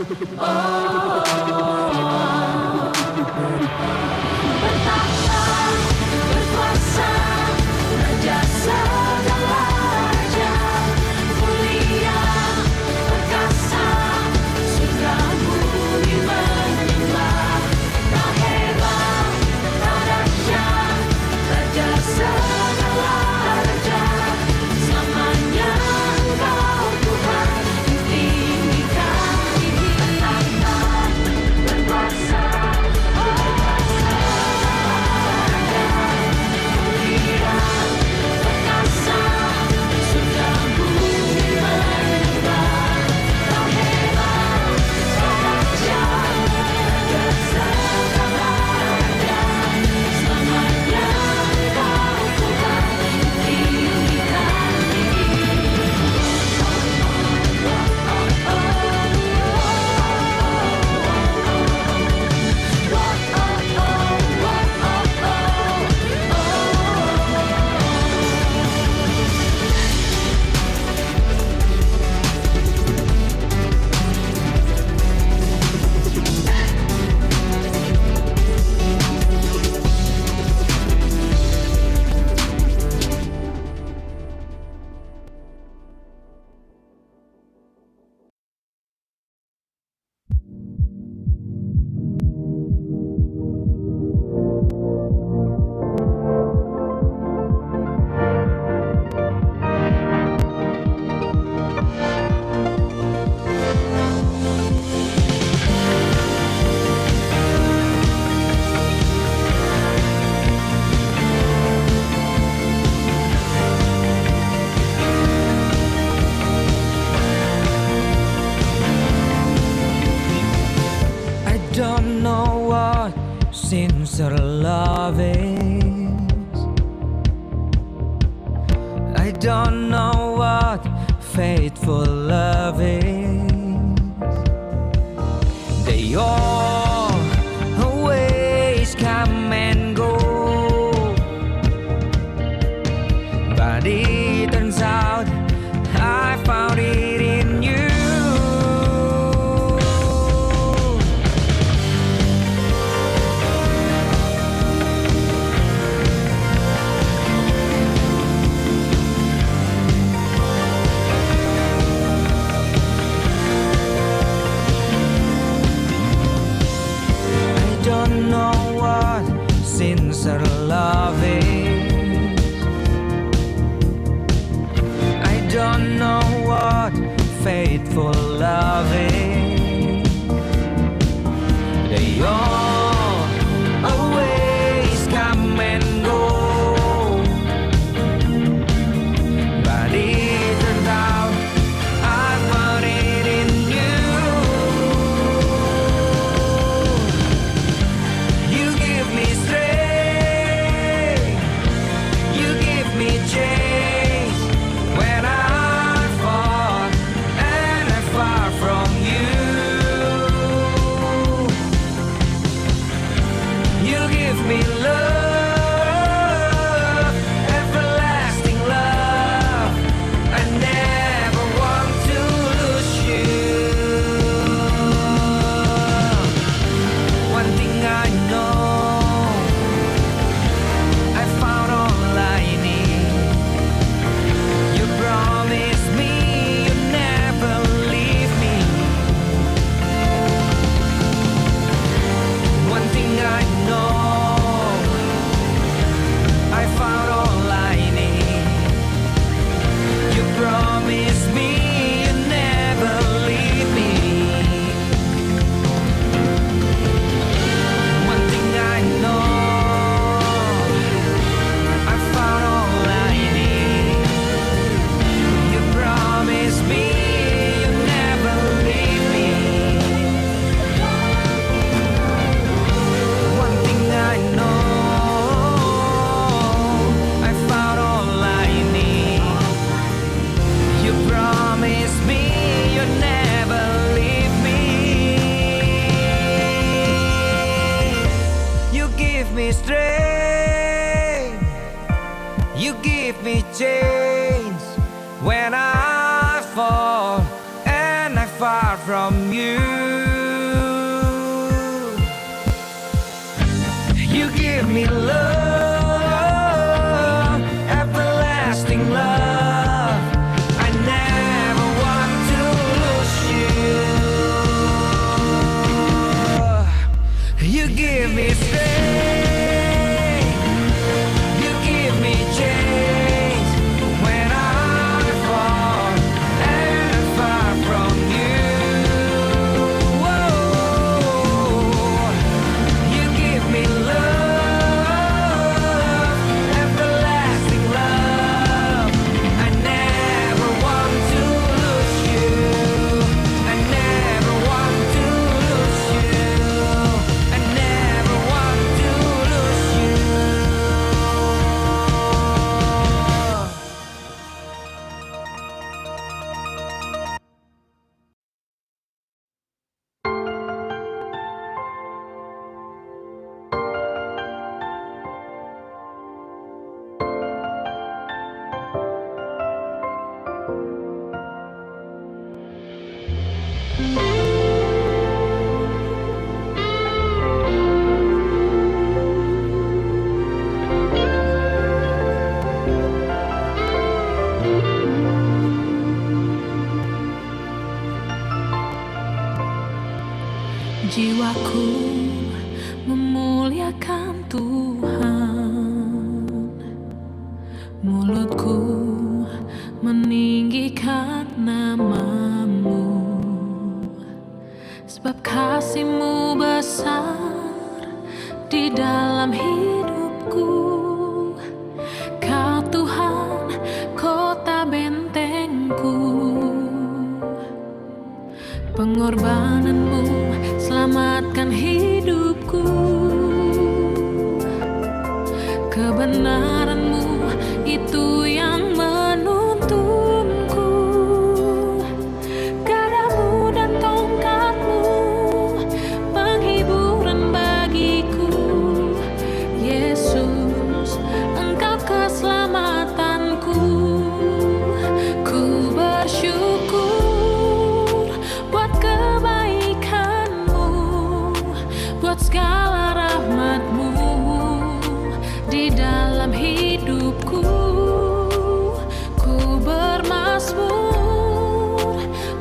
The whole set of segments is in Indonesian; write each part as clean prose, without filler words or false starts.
Bertahta, berkuasa, raja segala raja, mulia, perkasa, surga bumi menyembah. Kau hebat, kau dahsyat, raja segala raja, selamanya Engkau Tuhan, ditinggikan tinggi. Bertahta, berkuasa, I don't know what sincere love is. I don't know what faithful love is. They all always come and go, but it turns out I found it in you. I don't know what sincere love is. I don't know what faithful love is. They all always come and go, but it turned out I found it in you. You give me strength, you give me change when I fall and I'm far from you. You give me love, everlasting love. I never want to lose you. One thing I know, I found all I need. You promised me you'd never leave me. One thing I know, I found all I need. You promised me you'd never leave me. One thing I know, I found all I need. You promised me you'd never leave me. One thing I know, I found all I need. You promised me you'd never leave me. You give me strength, you give me change when I fall and I'm far from you. Jiwaku memuliakan Tuhan, mulutku meninggikan nama-Mu, sebab kasih-Mu besar di dalam hidupku. Kau Tuhan, kota bentengku, pengorbanan-Mu selamatkan hidupku. Kebenaran-Mu itu yang menuntunku. Gadamu dan tongkat-Mu penghiburan bagiku. Yesus, Engkau keselamatanku. Ku bersyukur buat kebaikan-Mu, buat segala rahmat-Mu di dalam hidupku. Ku bermazmur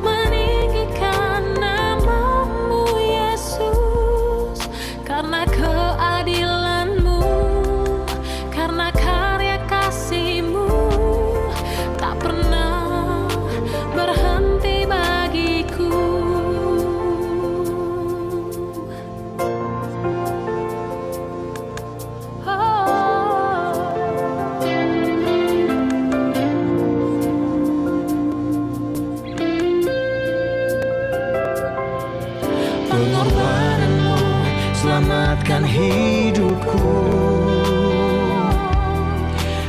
meninggikan nama-Mu, Yesus, karena keadilan-Mu, karena karya kasih-Mu tak pernah berhenti bagiku. Pengorbanan-Mu selamatkan hidupku.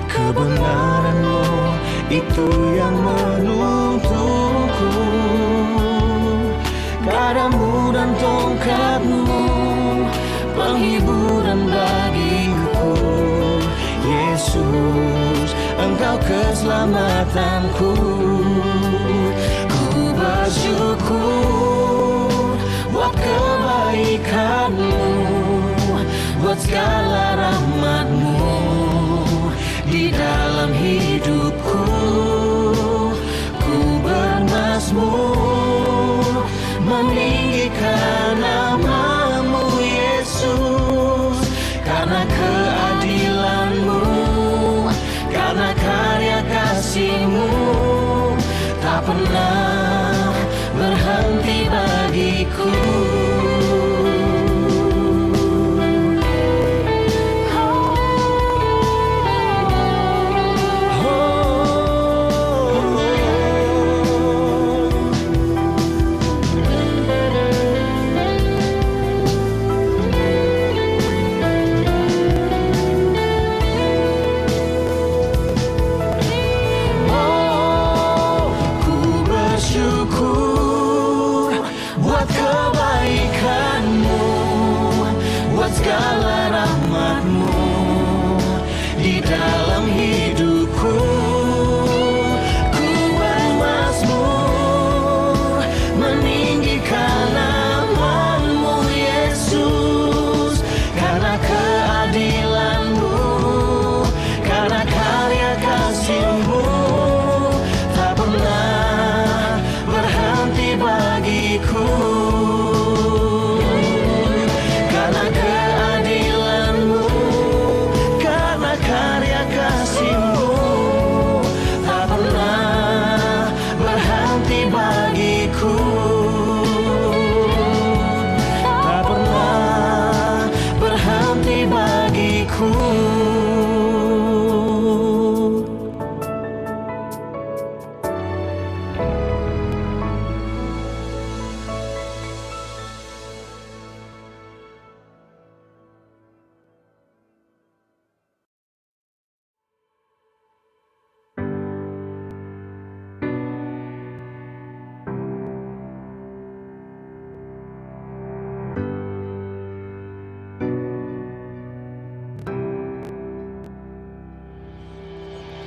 Kebenaran-Mu itu yang menuntunku. Gadamu dan tongkat-Mu penghiburan bagiku. Yesus, Engkau keselamatanku. Ku bersyukur buat kebaikan-Mu, buat segala rahmat-Mu di dalam hidupku. Ku bermazmur meninggikan nama-Mu, Yesus, karena keadilan-Mu, karena karya kasih-Mu tak pernah berhenti bagiku. Segala rahmat-Mu di dalam hidupku. Ku bermazmur meninggikan nama-Mu, Yesus, karena keadilan-Mu, karena karya kasih-Mu tak pernah berhenti bagiku. Tak pernah berhenti bagiku.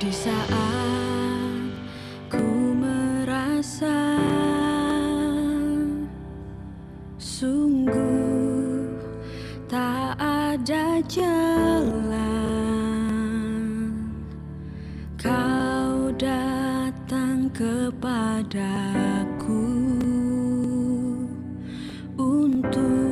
Di saat ku merasa sungguh tak ada jalan, Kau datang kepadaku untuk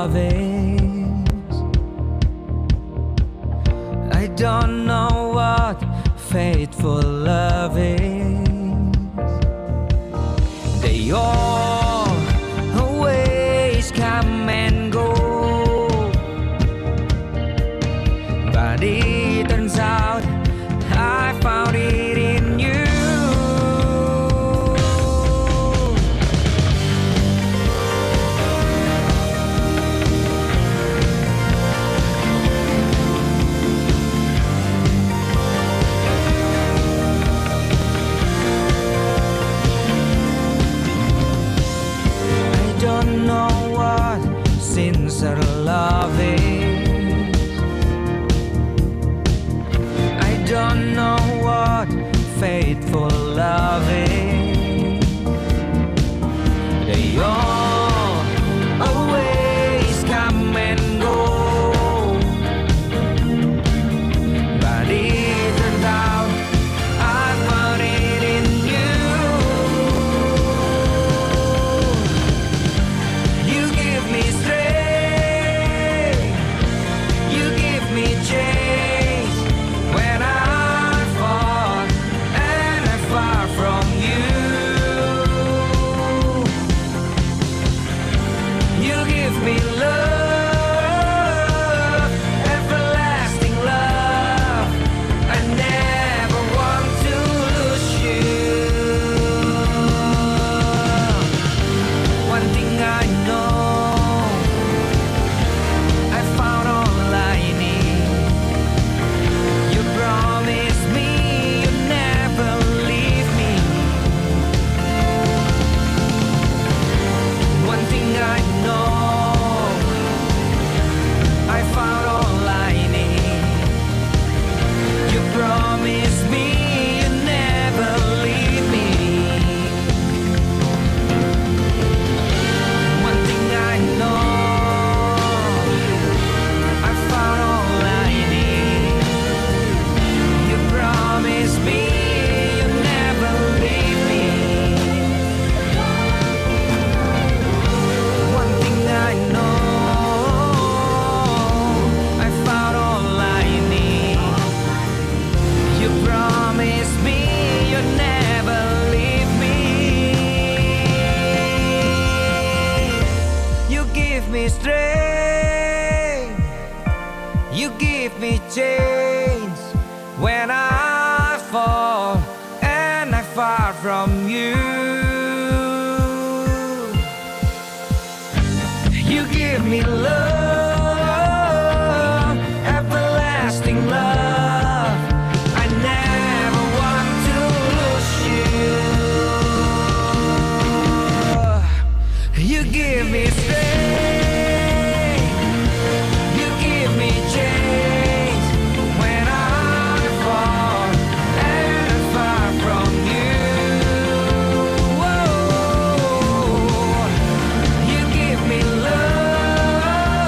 love is. I don't know what faithful love is. They all always come and go, but it turns out I found it in you. I don't know what sincere love is. I don't know what faithful love is. They all always come and go, but it turned out I found it in you. You give me strength, you give me change when I fall and I'm far from you. You give me love, everlasting love. I never want to lose you. One thing I know, I found all I need. You promised me you'd never leave me. One thing I know, I found all I need. You promised me you'd never leave me. One thing I know, I found all I need. You promised me you'd never leave me. One thing I know, I found all I need. You promised me you'd never leave me. You give me strength, you give me change when I fall and I'm far from you. You give me love, everlasting love. I never want to lose you. You give me strength, you give me change when I fall and I'm far from you. Whoa. You give me love,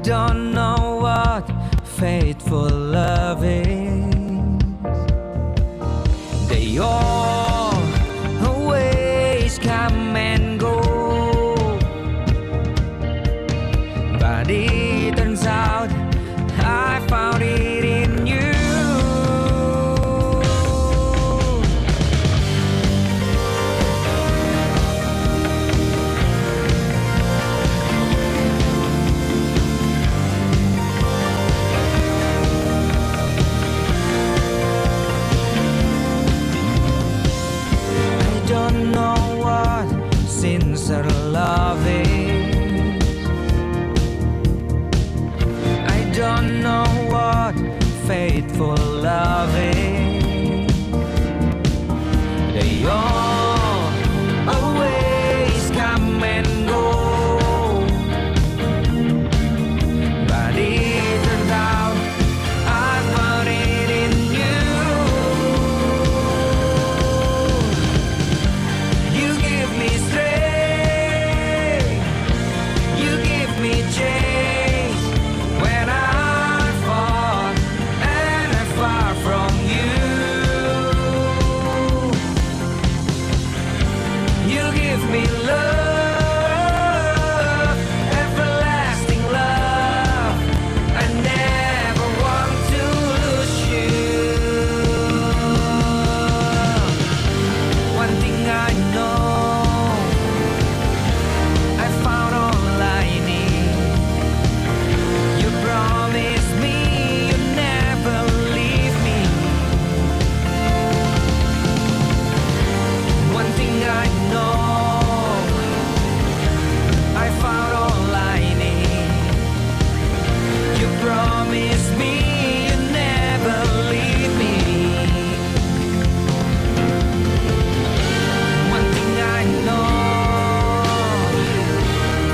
don't know what faithful love is. They all always come and go, but it turns out I found it in you. I don't know what sincere love is. I don't know what faithful love is. They all always come and go, but it turned out I found it in you. You give me strength, you give me change when I fall and I'm far from you. You give me love, everlasting love. I never want to lose you. One thing I know, I found all I need. You promised me you'd never leave me. One thing I know, I found all I need. You promised me you'd never leave me. One thing I know,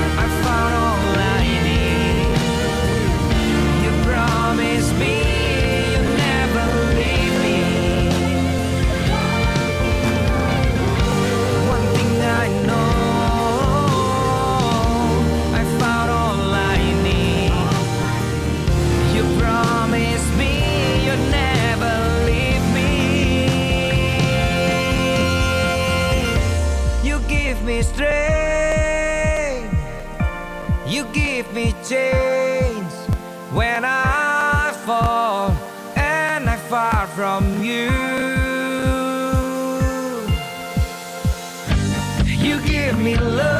I found all I need. You promised me you'd never leave me. One thing I know, I found all I need. You promised me you'd never leave me. You give me strength, you give me change when I fall and I'm far from you. You give me love,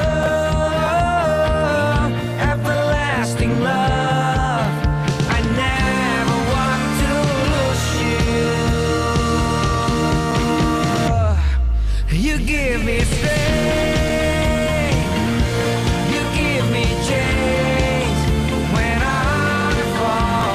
everlasting love. I never want to lose you. You give me strength, you give me change when I fall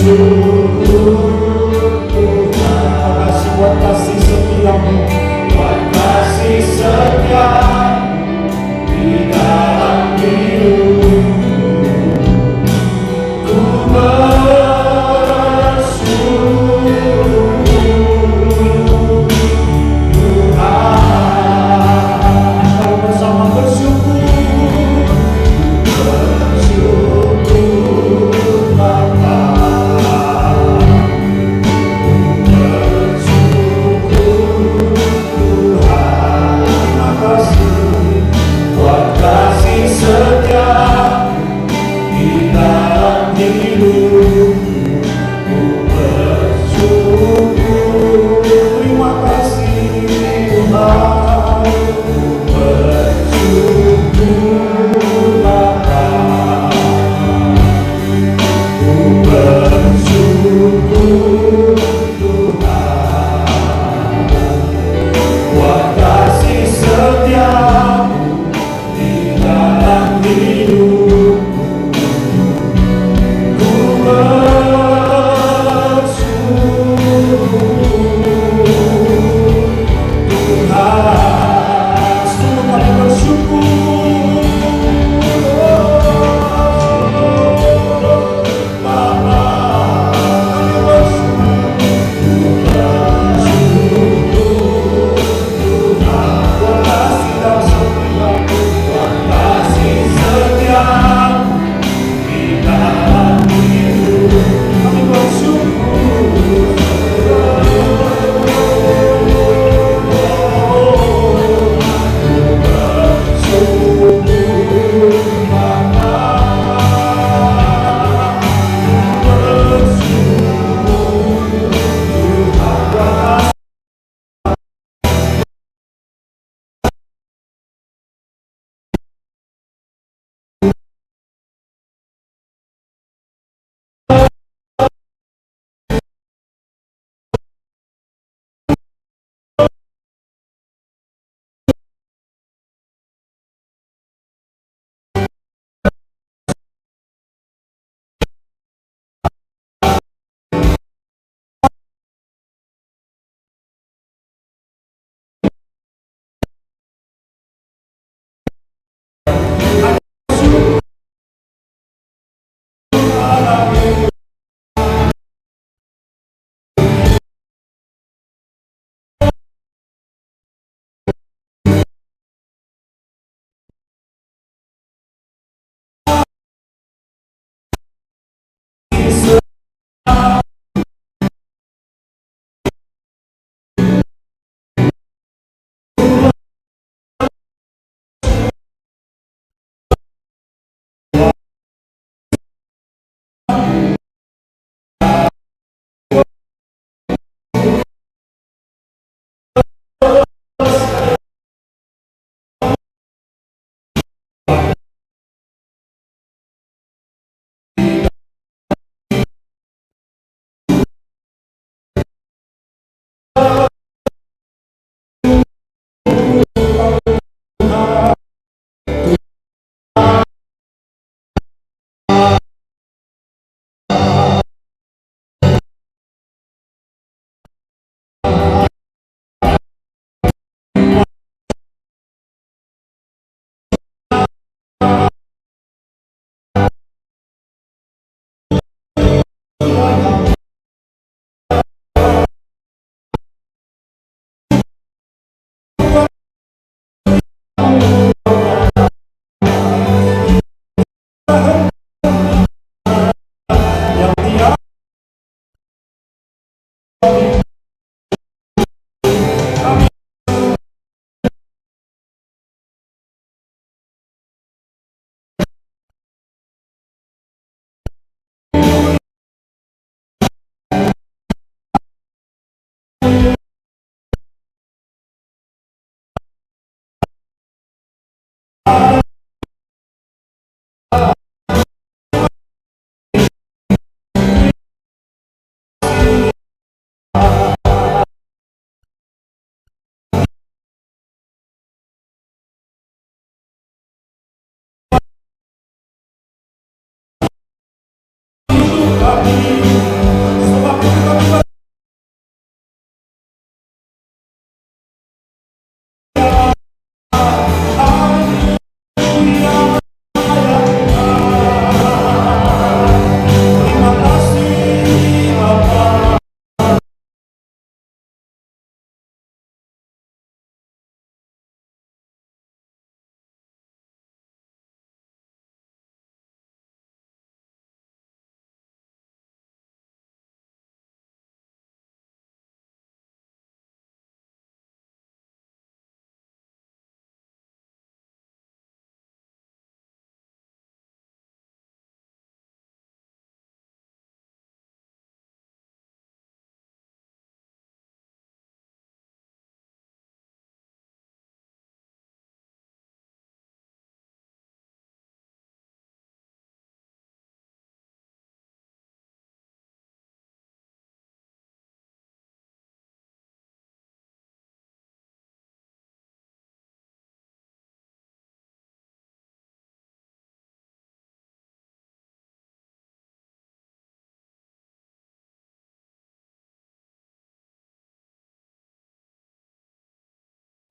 kasih buat kasih setiamu, buat kasih setiamu di dalam hidupku. Ku bersyukur Tuhan. Mari bersama bersyukur, bersyukur Bapa.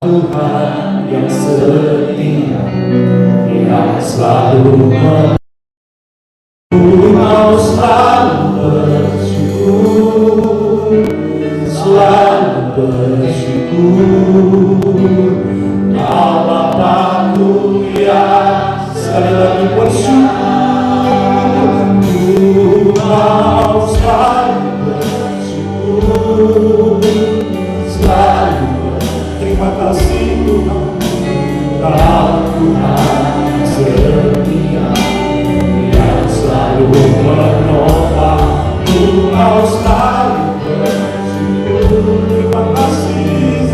Tuhan yang setia, yang selalu mau selalu bersyukur, selalu bersyukur. Kau Bapakku yang sekali lagi bersyukur, ku mau selalu bersyukur, selalu terima kasih Tuhan. Kau Tuhan setia, yang selalu menopang, ku mau selalu bersyukur. Terima kasih.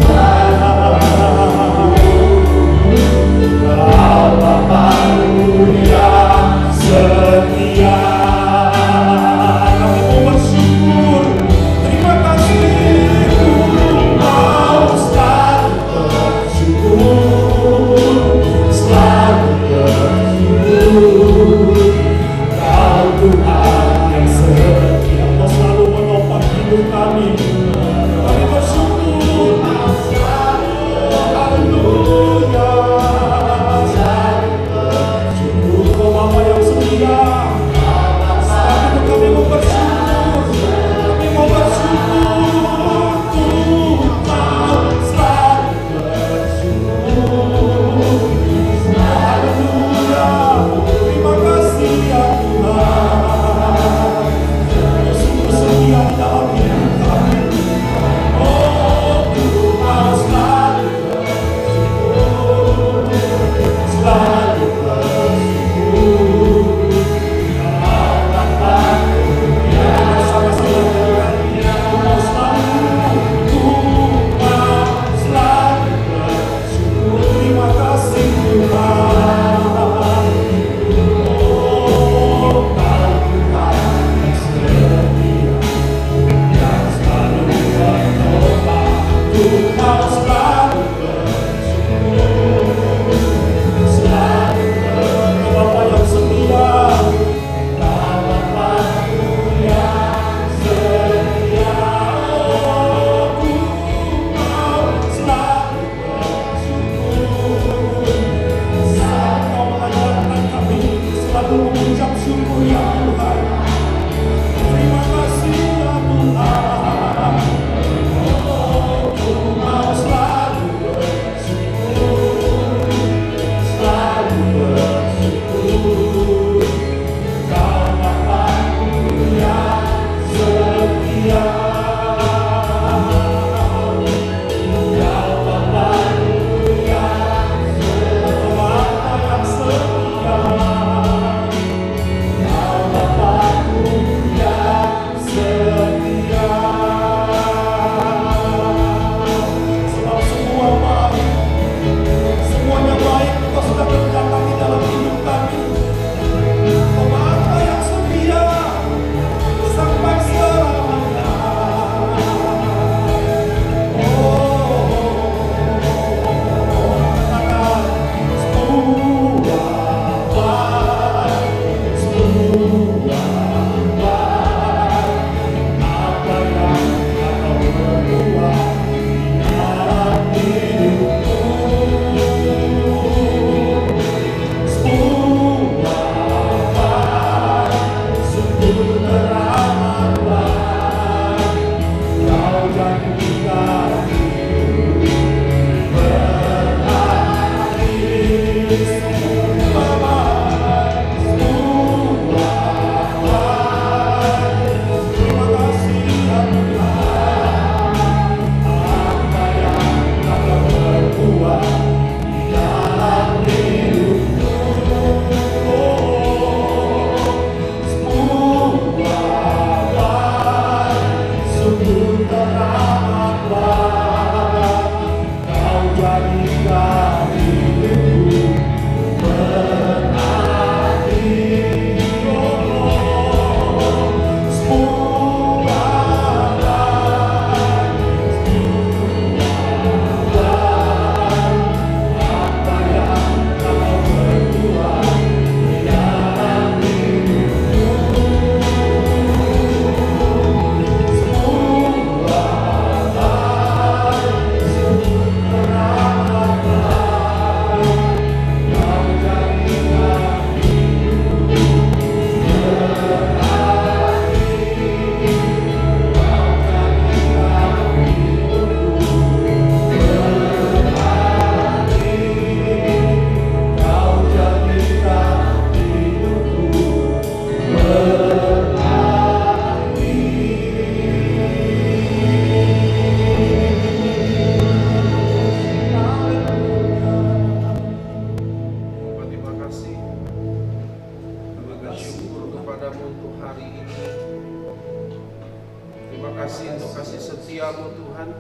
kasih untuk kasih setia-Mu Tuhan.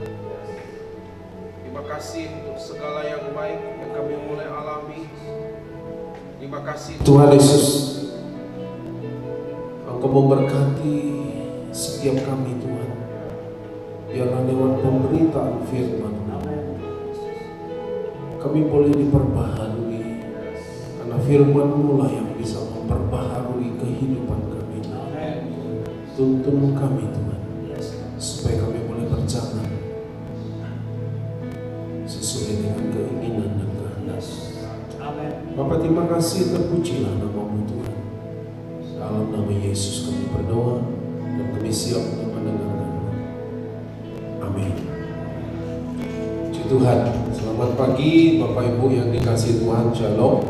Terima kasih untuk segala yang baik yang kami mulai alami. Terima kasih Tuhan Yesus, Engkau memberkati setiap kami Tuhan. Biarlah lewat pemberitaan firman kami boleh diperbaharui, karena firman-Mu lah yang bisa memperbaharui kehidupan kami. Tuntun kami Tuhan, supaya kami boleh berjalan sesuai dengan keinginan dan kehendak. Bapa, terima kasih, terpujilah nama-Mu Tuhan. Dalam nama Yesus kami berdoa dan kami siap untuk mendengarkan. Amin. Puji Tuhan. Selamat pagi Bapak Ibu yang dikasihi Tuhan. Shalom.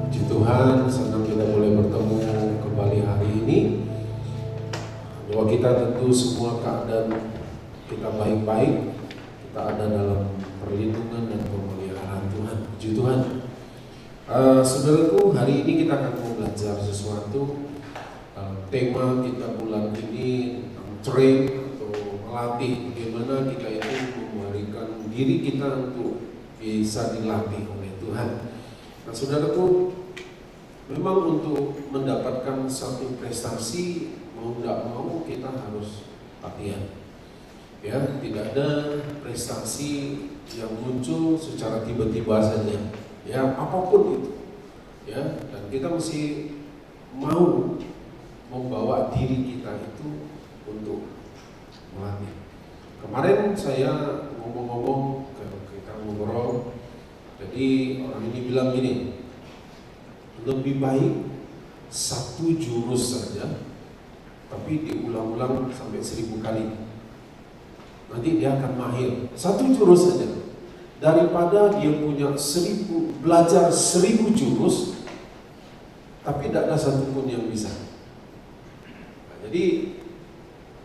Puji Tuhan, senang kita boleh bertemu kembali hari ini. Doa kita tentu semua keadaan kita baik-baik, kita ada dalam perlindungan dan pemeliharaan Tuhan. Puji Tuhan. Saudaraku, hari ini kita akan mau belajar sesuatu. Tema kita bulan ini train atau melatih, bagaimana kita itu memberikan diri kita untuk bisa dilatih oleh Tuhan. Nah, saudaraku, memang untuk mendapatkan satu prestasi, mau tidak mau kita harus latihan. Ya, tidak ada prestasi yang muncul secara tiba-tiba saja. Ya, apapun itu. Ya, dan kita mesti mau membawa diri kita itu untuk melatih. Kemarin saya ngomong-ngomong, kita ngobrol, jadi orang ini bilang gini, lebih baik satu jurus saja, tapi diulang-ulang sampai 1000 kali. Nanti dia akan mahir. Satu jurus saja, daripada dia punya belajar 1000 jurus, tapi tidak ada satupun yang bisa. Nah, jadi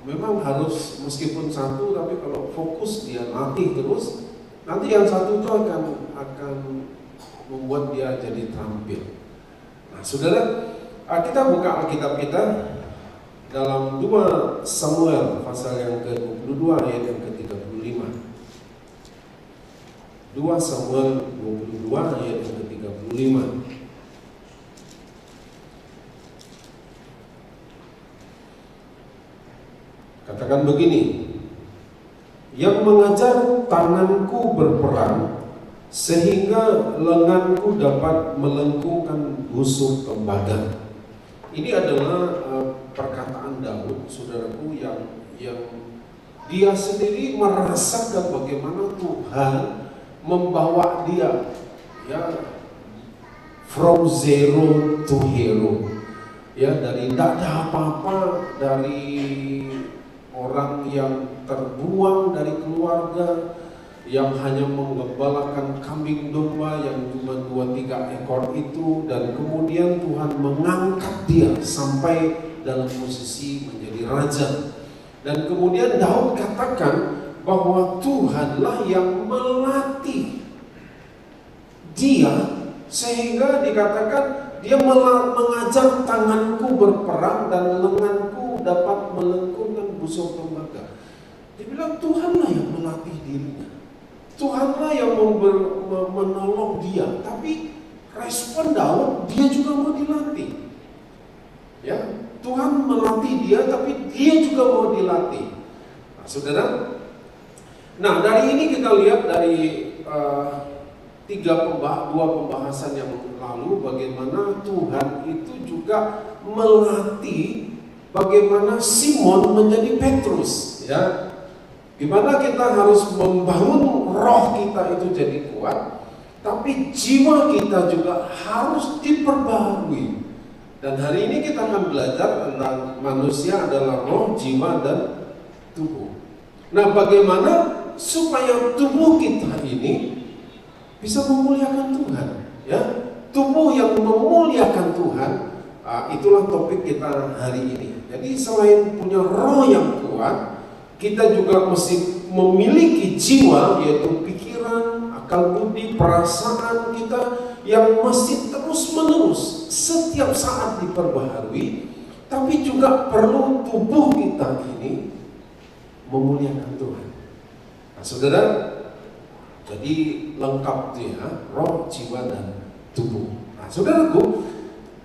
memang harus meskipun satu, tapi kalau fokus dia latih terus, nanti yang satu itu akan membuat dia jadi terampil. Nah, saudara, kita buka Alkitab kita dalam 2 Samuel pasal yang ke-22 ayat yang ke-35. 2 Samuel 22 ayat yang ke-35. Katakan begini, yang mengajar tanganku berperang sehingga lenganku dapat melengkungkan busur tembaga. Ini adalah perkataan Daud, saudaraku, yang dia sendiri merasakan bagaimana Tuhan membawa dia, ya, from zero to hero, ya, dari tidak ada apa-apa, dari orang yang terbuang dari keluarga, yang hanya menggembalakan kambing domba yang cuma 2-3 ekor itu, dan kemudian Tuhan mengangkat dia sampai dalam posisi menjadi raja. Dan kemudian Daud katakan bahwa Tuhanlah yang melatih dia, sehingga dikatakan dia mengajar tanganku berperang dan lenganku dapat melengkungkan busur tembaga. Dia bilang Tuhanlah yang melatih dirinya, Tuhanlah yang menolong dia. Tapi respon Daud, dia juga mau dilatih. Ya, Tuhan melatih dia, tapi dia juga mau dilatih. Nah, saudara, nah dari ini kita lihat dari dua pembahasan yang lalu, bagaimana Tuhan itu juga melatih bagaimana Simon menjadi Petrus, ya. Gimana kita harus membangun roh kita itu jadi kuat, tapi jiwa kita juga harus diperbaharui. Dan hari ini kita akan belajar tentang manusia adalah roh, jiwa, dan tubuh. Nah, bagaimana supaya tubuh kita ini bisa memuliakan Tuhan, ya? Tubuh yang memuliakan Tuhan, itulah topik kita hari ini. Jadi selain punya roh yang kuat, kita juga mesti memiliki jiwa, yaitu pikiran, akal budi, perasaan kita yang mesti terus-menerus setiap saat diperbaharui. Tapi juga perlu tubuh kita ini memuliakan Tuhan. Nah, saudara, jadi lengkap tuh ya, roh, jiwa, dan tubuh. Nah, saudaraku,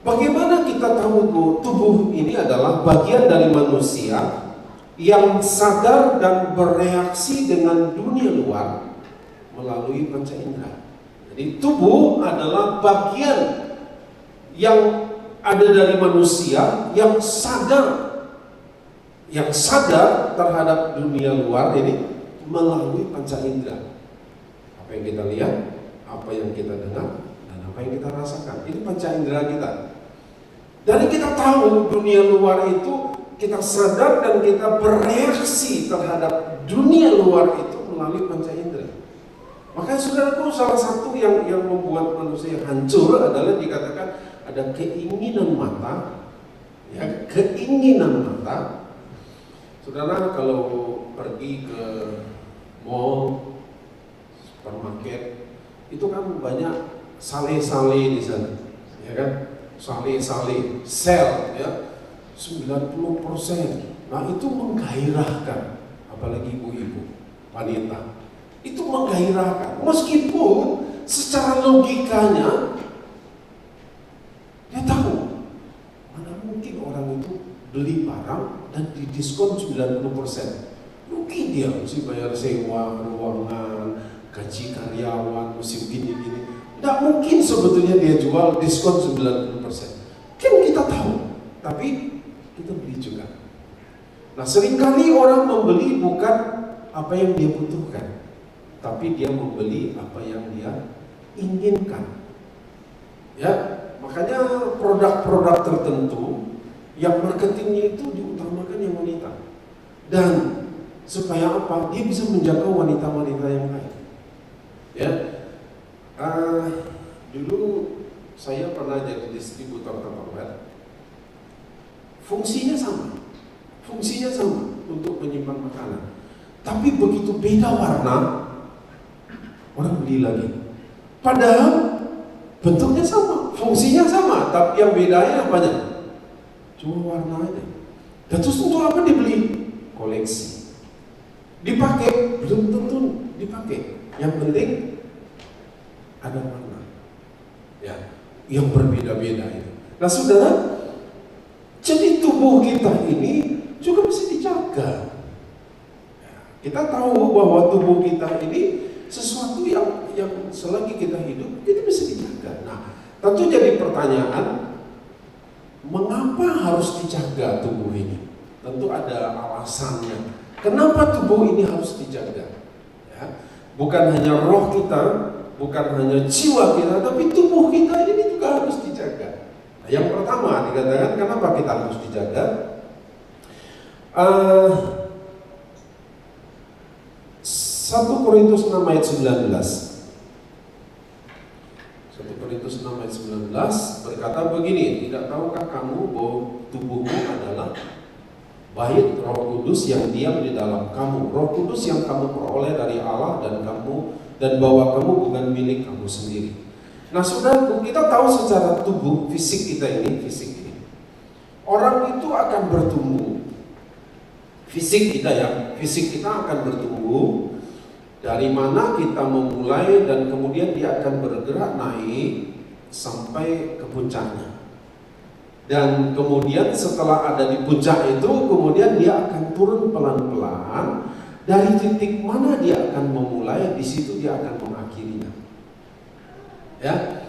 bagaimana kita tahu tubuh ini adalah bagian dari manusia yang sadar dan bereaksi dengan dunia luar melalui panca indera. Jadi tubuh adalah bagian yang ada dari manusia yang sadar terhadap dunia luar ini melalui panca indera. Apa yang kita lihat, apa yang kita dengar, dan apa yang kita rasakan. Ini panca indera kita. Dari kita tahu dunia luar itu, kita sadar dan kita bereaksi terhadap dunia luar itu melalui panca indera. Makanya saudaraku, salah satu yang membuat manusia hancur adalah dikatakan ada keinginan mata, ya, keinginan mata. Saudara kalau pergi ke mall, supermarket, itu kan banyak sale-sale di sana, ya kan? Sale-sale, sale, ya, 90%. Nah itu menggairahkan, apalagi ibu-ibu, wanita. Itu menggairahkan, meskipun secara logikanya dia tahu mana mungkin orang itu beli barang dan didiskon 90%. Mungkin dia mesti bayar sewa ruangan, gaji karyawan, mesti gini-gini. Tidak mungkin sebetulnya dia jual diskon 90%. Kan kita tahu, tapi kita beli juga. Nah seringkali orang membeli bukan apa yang dia butuhkan, tapi dia membeli apa yang dia inginkan. Ya, makanya produk-produk tertentu yang marketingnya itu diutamakan yang wanita. Dan supaya apa? Dia bisa menjaga wanita-wanita yang lain. Ya, dulu saya pernah jadi distributor Tupperware. Fungsinya sama untuk menyimpan makanan. Tapi begitu beda warna, orang beli lagi. Padahal bentuknya sama, fungsinya sama, tapi yang bedanya apanya? Cuma warnanya. Dan terus untuk apa dibeli? Koleksi. Dipakai? Belum tentu dipakai. Yang penting ada warna, ya, yang berbeda-beda itu. Nah saudara, jadi tubuh kita ini juga mesti dijaga. Kita tahu bahwa tubuh kita ini sesuatu yang selagi kita hidup, kita mesti dijaga. Nah, tentu jadi pertanyaan, mengapa harus dijaga tubuh ini? Tentu ada alasannya. Kenapa tubuh ini harus dijaga? Ya, bukan hanya roh kita, bukan hanya jiwa kita, tapi tubuh kita ini juga harus dijaga. Nah, yang pertama dikatakan kenapa kita harus dijaga? 1 Korintus 6 ayat 19. 1 Korintus 6 ayat 19 berkata begini, tidak tahukah kamu bahwa tubuhmu adalah bait Roh Kudus yang diam di dalam kamu, Roh Kudus yang kamu peroleh dari Allah dan bahwa kamu bukan milik kamu sendiri. Nah saudaraku, kita tahu secara tubuh fisik kita ini, orang itu akan bertumbuh. Fisik kita akan bertumbuh. Dari mana kita memulai dan kemudian dia akan bergerak naik sampai ke puncaknya. Dan kemudian setelah ada di puncak itu, kemudian dia akan turun pelan-pelan. Dari titik mana dia akan memulai, di situ dia akan mengakhirinya. Ya,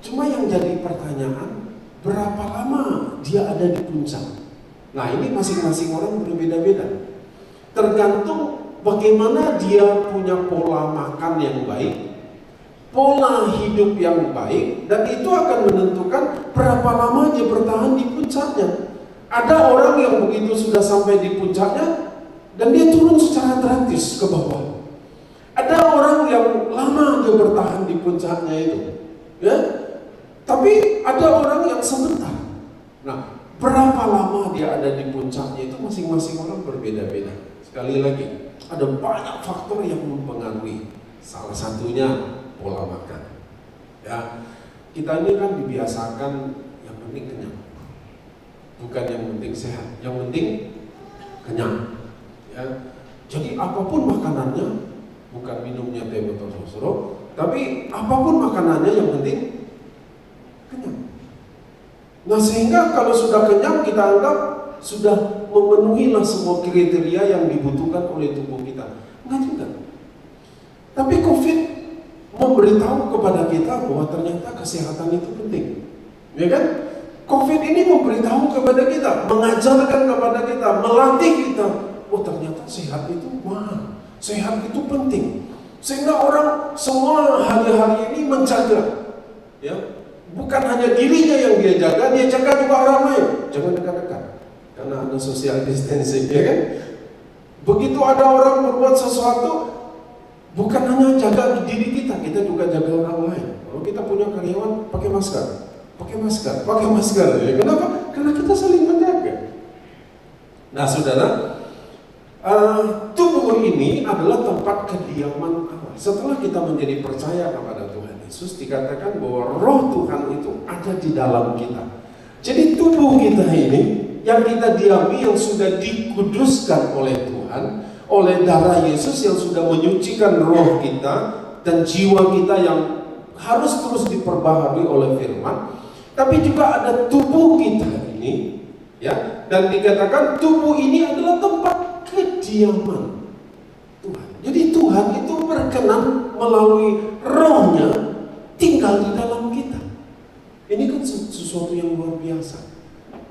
cuma yang jadi pertanyaan, berapa lama dia ada di puncak? Nah ini masing-masing orang berbeda-beda. Tergantung bagaimana dia punya pola makan yang baik, pola hidup yang baik, dan itu akan menentukan berapa lama dia bertahan di puncaknya. Ada orang yang begitu sudah sampai di puncaknya dan dia turun secara drastis ke bawah. Ada orang yang lama dia bertahan di puncaknya itu, ya. Tapi ada orang yang sebentar. Nah, berapa lama dia ada di puncaknya itu masing-masing orang berbeda-beda. Sekali lagi, ada banyak faktor yang mempengaruhi. Salah satunya pola makan. Ya, kita ini kan dibiasakan yang penting kenyang, bukan yang penting sehat. Yang penting kenyang. Ya. Jadi apapun makanannya, bukan minumnya teh botol sosro, tapi apapun makanannya yang penting kenyang. Nah sehingga kalau sudah kenyang kita anggap sudah memenuhilah semua kriteria yang dibutuhkan oleh tubuh kita. Enggak juga. Tapi COVID memberitahu kepada kita bahwa ternyata kesehatan itu penting. Ya kan? COVID ini memberitahu kepada kita, mengajarkan kepada kita, melatih kita. Oh ternyata sehat itu mahal, sehat itu penting. Sehingga orang semua hari-hari ini menjaga, ya, bukan hanya dirinya yang dia jaga juga orang lain. Jangan dekat-dekat, karena ada social distancing, ya kan? Begitu ada orang berbuat sesuatu, bukan hanya jaga diri kita juga jaga orang lain. Kalau kita punya karyawan, pakai masker. Ya. Kenapa? Karena kita saling menjaga. Nah, saudara, tubuh ini adalah tempat kediaman Allah. Setelah kita menjadi percaya kepada Tuhan Yesus, dikatakan bahwa Roh Tuhan itu ada di dalam kita. Jadi tubuh kita ini yang kita diami, yang sudah dikuduskan oleh Tuhan, oleh darah Yesus yang sudah menyucikan roh kita dan jiwa kita yang harus terus diperbaharui oleh firman. Tapi juga ada tubuh kita ini, ya, dan dikatakan tubuh ini adalah tempat kediaman Tuhan. Jadi Tuhan itu berkenan melalui rohnya tinggal di dalam kita. Ini kan sesuatu yang luar biasa.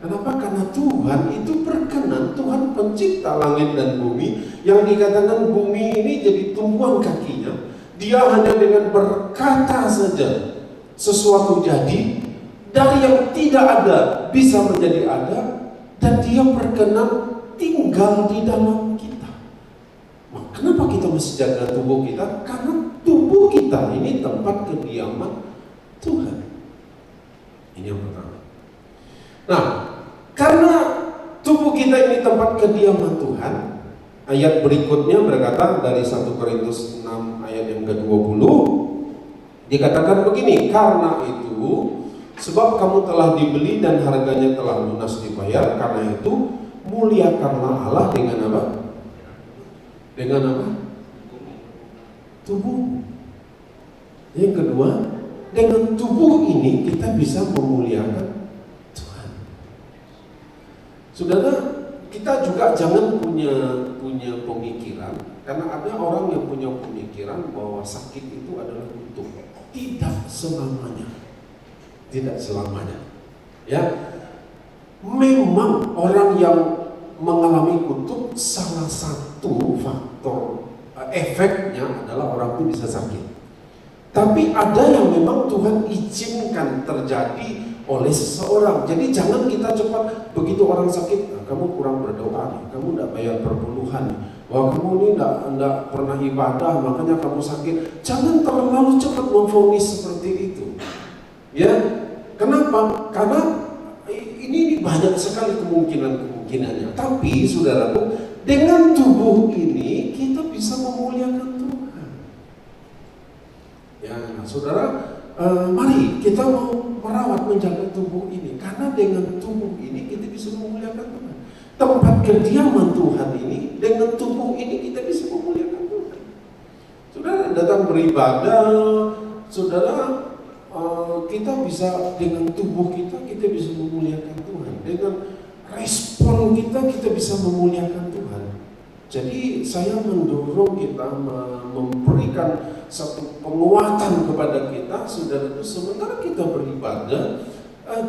Kenapa? Karena Tuhan itu berkenan, Tuhan pencipta langit dan bumi, yang dikatakan bumi ini jadi tumpuan kakinya. Dia hanya dengan berkata saja sesuatu jadi, dari yang tidak ada bisa menjadi ada, dan dia berkenan tinggal di dalam kita. Nah, kenapa kita mesti jaga tubuh kita? Karena tubuh kita ini tempat kediaman Tuhan. Ini yang pertama. Nah, karena tubuh kita ini tempat kediaman Tuhan, ayat berikutnya berkata dari 1 Korintus 6 ayat yang ke-20, dikatakan begini, karena itu sebab kamu telah dibeli dan harganya telah lunas dibayar, karena itu muliakanlah Allah dengan apa? Dengan apa? Tubuh. Yang kedua, dengan tubuh ini kita bisa memuliakan Tuhan. Saudara, kita juga jangan punya pemikiran, karena ada orang yang punya pemikiran bahwa sakit itu adalah kutuk. Tidak selamanya. Tidak selamanya. Ya. Memang orang yang mengalami kutuk, salah satu faktor efeknya adalah orang itu bisa sakit. Tapi ada yang memang Tuhan izinkan terjadi oleh seseorang. Jadi jangan kita cepat begitu orang sakit, nah, kamu kurang berdoa nih, kamu tidak bayar perpuluhan nih, wah kamu ini tidak pernah ibadah makanya kamu sakit. Jangan terlalu cepat memvonis seperti itu. Ya, kenapa? Karena ini banyak sekali kemungkinannya. Tapi saudaraku, dengan tubuh ini kita bisa memuliakan Tuhan. Ya, nah, saudara, mari kita mau merawat, menjaga tubuh ini, karena dengan tubuh ini kita bisa memuliakan Tuhan. Tempat kediaman Tuhan ini, dengan tubuh ini kita bisa memuliakan Tuhan. Saudara datang beribadah, saudara, kita bisa dengan tubuh kita bisa memuliakan Tuhan. Dengan respon kita bisa memuliakan Tuhan. Jadi saya mendorong kita memberikan satu penguatan kepada kita, saudara, itu sementara kita beribadah,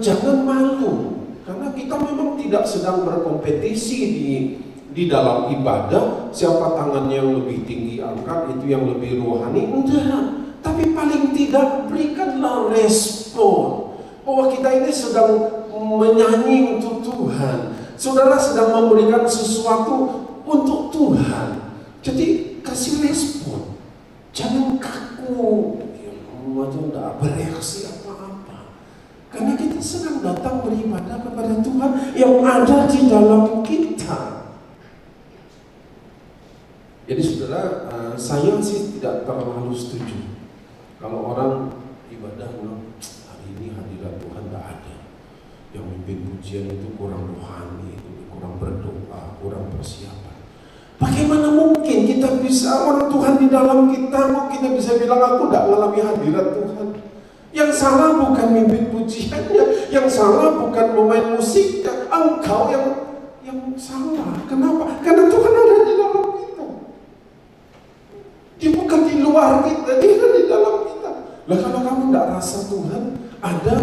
jangan malu, karena kita memang tidak sedang berkompetisi di dalam ibadah, siapa tangannya yang lebih tinggi angkat, itu yang lebih rohani, enggak. Tapi paling tidak berikanlah respon bahwa kita ini sedang menyanyi untuk Tuhan, saudara sedang memberikan sesuatu untuk Tuhan. Jadi kasih respon, jangan kaku, macam tidak bereaksi apa-apa, karena kita sedang datang beribadah kepada Tuhan yang ada di dalam kita. Jadi saudara, saya sih tidak terlalu setuju kalau orang ibadah bilang hari ini hadirat Tuhan tidak ada, yang mimpin pujian itu kurang rohani, kurang berdoa, kurang persiapan. kita bisa, orang Tuhan di dalam kita, kok kita bisa bilang aku tidak mengalami hadirat Tuhan. Yang salah bukan mimpi pujiannya, yang salah bukan pemain musiknya, engkau yang salah. Kenapa? Karena Tuhan ada di dalam kita. Dia bukan di luar kita, dia ada di dalam kita. Lah kalau kamu tidak rasa Tuhan ada,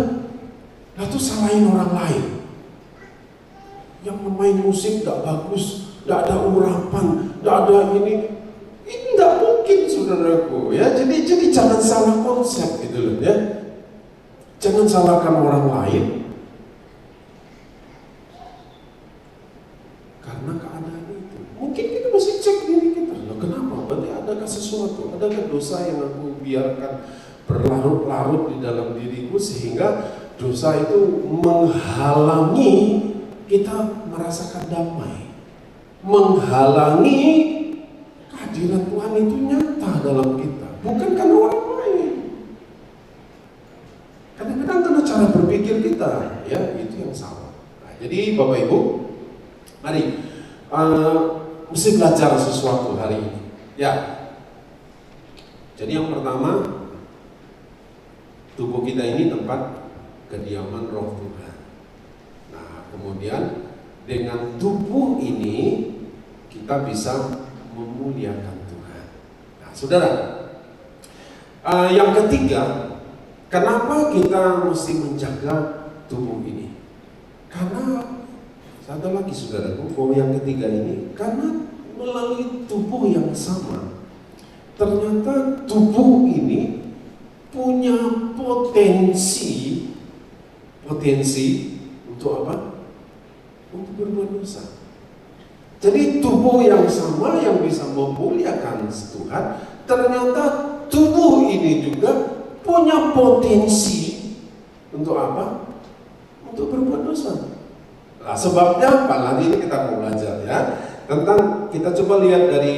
lalu salahin orang lain. Yang pemain musik tidak bagus, tidak ada urapan, tidak ada ini tidak mungkin, saudaraku, ya. Jadi jangan salah konsep gitu loh, ya. Jangan salahkan orang lain karena keadaan itu. Mungkin kita mesti cek diri kita. Loh, kenapa? Berarti adakah sesuatu? Adakah dosa yang aku biarkan berlarut-larut di dalam diriku sehingga dosa itu menghalangi kita merasakan damai, menghalangi kehadiran Tuhan itu nyata dalam kita, bukan karena orang lain. Kadang-kadang karena cara berpikir kita, ya, itu yang salah. Nah, jadi Bapak Ibu, mari mesti belajar sesuatu hari ini. Ya. Jadi yang pertama, tubuh kita ini tempat kediaman Roh Tuhan. Nah, kemudian dengan tubuh ini kita bisa memuliakan Tuhan. Nah, saudara, yang ketiga, kenapa kita mesti menjaga tubuh ini? Karena satu lagi, saudaraku, bahwa yang ketiga ini, karena melalui tubuh yang sama, ternyata tubuh ini punya potensi untuk apa? Untuk berbuat dosa. Jadi tubuh yang sama yang bisa memuliakan Tuhan, ternyata tubuh ini juga punya potensi untuk apa? Untuk berbuat dosa. Nah, sebabnya apa? Nanti ini kita mau belajar, ya. Tentang, kita coba lihat dari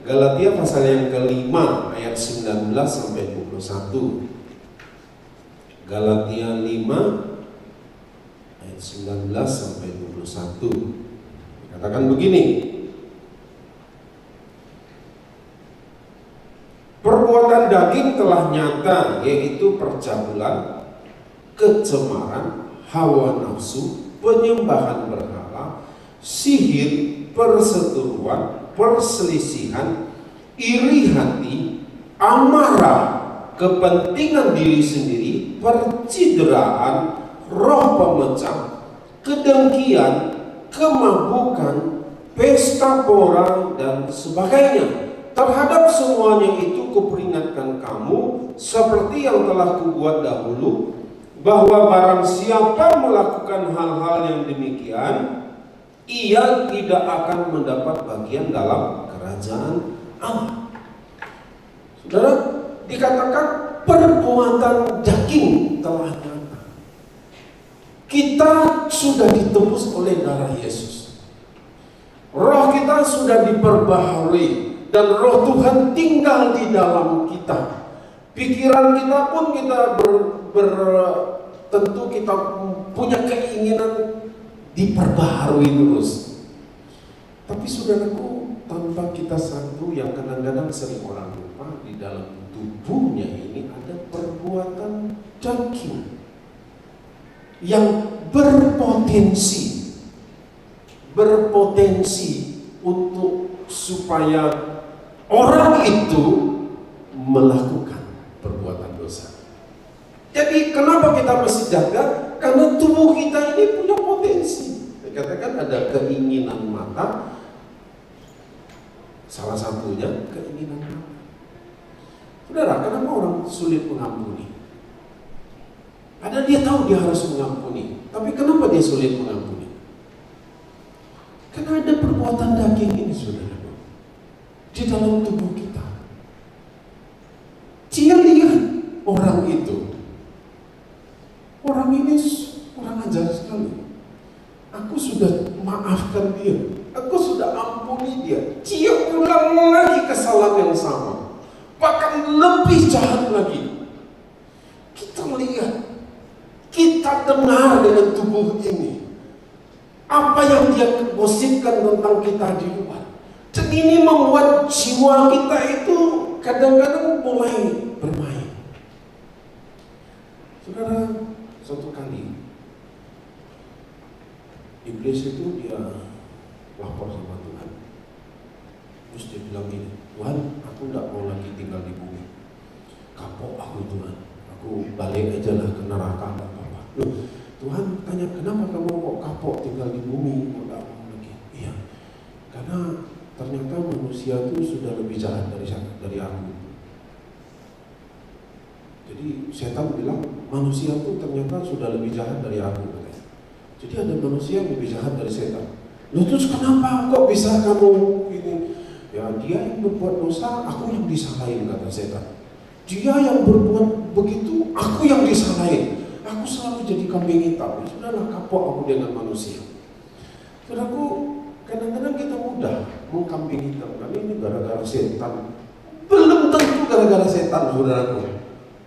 Galatia pasal yang ke-5 ayat 19 sampai 21. Galatia 5 ayat 19 sampai 21. Katakan begini. Perbuatan daging telah nyata, yaitu percabulan, kecemaran, hawa nafsu, penyembahan berhala, sihir, perseteruan, perselisihan, iri hati, amarah, kepentingan diri sendiri, percideraan, roh pemecah, kedengkian, kemabukan, pesta pora, dan sebagainya. Terhadap semuanya itu kuperingatkan kamu, seperti yang telah kubuat dahulu, bahwa barang siapa melakukan hal-hal yang demikian, ia tidak akan mendapat bagian dalam kerajaan Allah. Saudara, dikatakan perbuatan daging telah nyata. Kita sudah ditebus oleh darah Yesus. Roh kita sudah diperbaharui dan Roh Tuhan tinggal di dalam kita. Pikiran kita pun kita tentu kita punya keinginan diperbaharui terus. Tapi saudaraku, tanpa kita satu yang kadang-kadang sering orang lupa, di dalam tubuhnya ini ada perbuatan daging yang berpotensi untuk supaya orang itu melakukan perbuatan dosa. Jadi kenapa kita mesti jaga? Karena tubuh kita ini punya potensi. Dikatakan ada keinginan mata, salah satunya keinginan mata. Saudara, kenapa orang sulit mengampuni? Padahal dia tahu dia harus mengampuni, tapi kenapa dia sulit mengampuni? Karena ada perbuatan daging ini, saudara, di dalam tubuh kita. Dia lihat orang itu, orang ini orang ajar sekali. Aku sudah maafkan dia, aku sudah ampuni dia. Dia ulang lagi kesalahan yang sama, bahkan lebih jahat lagi. Kita lihat, kita dengar dengan tubuh ini apa yang dia gosipkan tentang kita di luar. Dan ini membuat jiwa kita itu kadang-kadang mulai bermain. Saudara, suatu kali iblis itu dia lapor sama Tuhan. Terus dia bilang gini, Tuhan, aku tidak mau lagi tinggal di bumi. Kapok aku Tuhan, aku balik aja lah ke neraka. Loh, Tuhan tanya, kenapa kamu kok kapok tinggal di bumi? Kok tidak mau lagi? Iya, karena ternyata manusia itu sudah lebih jahat dari aku. Jadi setan bilang manusia itu ternyata sudah lebih jahat dari aku. Jadi ada manusia yang lebih jahat dari setan. Loh, terus kenapa kok bisa kamu ini? Ya dia yang berbuat dosa, aku yang disalahin, kata setan. Dia yang berbuat begitu, aku yang disalahin. Aku selalu jadi kambing hitam. Ya sudahlah, kapok aku dengan manusia. Saudaraku, kadang-kadang kita mudah mengkambing hitam. Karena ini gara-gara setan. Belum tentu gara-gara setan, saudaraku.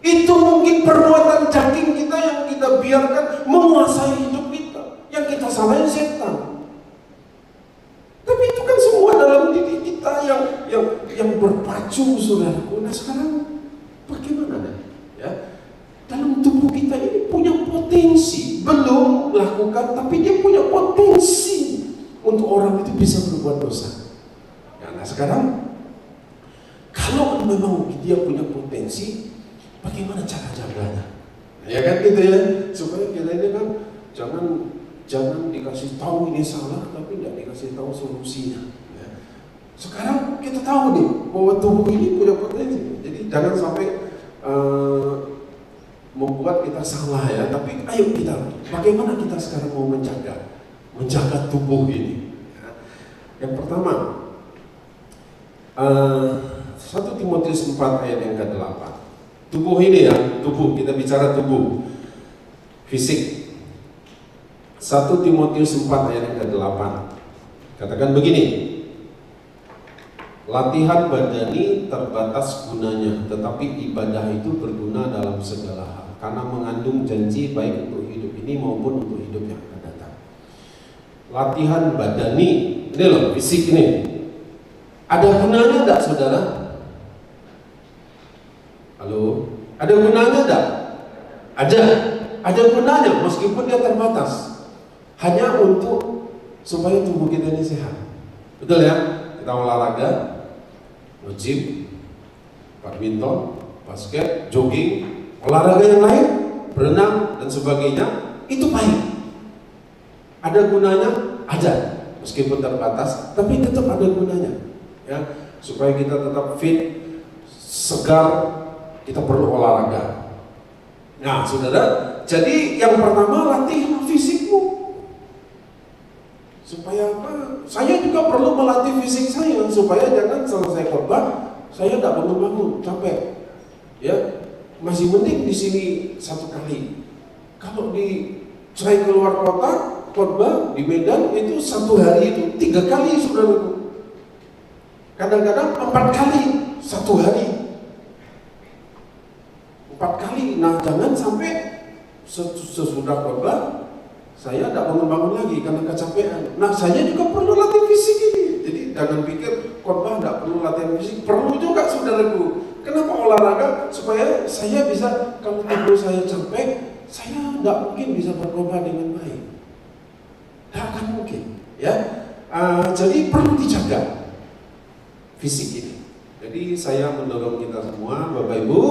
Itu mungkin perbuatan daging kita yang kita biarkan menguasai hidup kita. Yang kita salahin setan. Tapi itu kan semua dalam diri kita yang berpacu, saudaraku. Nah sekarang bagaimana? Ya, dalam tubuh kita ini punya potensi, belum lakukan, tapi dia punya potensi untuk orang itu bisa berbuat dosa. Ya, nah sekarang kalau memang dia punya potensi, bagaimana cara jaganya? Ya kan gitu ya, supaya kita ini kan jangan dikasih tahu ini salah, tapi tidak dikasih tahu solusinya. Ya. Sekarang kita tahu nih bahwa tubuh ini punya potensi, jadi jangan sampai membuat kita salah ya. Tapi ayo kita, bagaimana kita sekarang mau menjaga tubuh ini? Ya. Yang pertama, 1 Timotius 4 ayat yang ke-8. Tubuh ini ya, tubuh, kita bicara tubuh fisik. 1 Timotius 4 ayat yang ke-8 katakan begini, latihan badani terbatas gunanya, tetapi ibadah itu berguna dalam segala hal, karena mengandung janji baik untuk hidup ini maupun untuk hidup yang akan datang. Latihan badani, ini loh, fisik ini, ada gunanya enggak saudara? Halo? Ada gunanya enggak? Ada gunanya meskipun dia terbatas. Hanya untuk supaya tubuh kita ini sehat. Betul ya? Kita olahraga, nge-gym, badminton, basket, jogging, olahraga yang lain, berenang dan sebagainya, itu baik. Ada gunanya? Ada. Meskipun terbatas, tapi tetap ada gunanya. Ya, supaya kita tetap fit, segar, kita perlu olahraga. Nah, saudara, jadi yang pertama latih fisikmu. Supaya apa? Saya juga perlu melatih fisik saya supaya jangan selesai khotbah saya tidak bangun-bangun, capek. Ya, masih mending di sini 1 kali. Kalau di saya keluar kota khotbah di Medan itu 1 hari itu 3 kali, saudaraku. Kadang-kadang 4 kali 1 hari. 4 kali. Nah, jangan sampai sesudah khotbah saya tidak bangun-bangun lagi karena kecapean. Nah, saya juga perlu latih fisik ini. Jadi jangan pikir khotbah tidak perlu latihan fisik. Perlu juga, saudaraku. Kenapa olahraga? Supaya saya bisa, kalau tubuh saya capek, saya tidak mungkin bisa berkhotbah dengan baik. Tidak akan mungkin. Ya, jadi perlu dijaga fisik ini. Jadi saya mendorong kita semua, Bapak Ibu,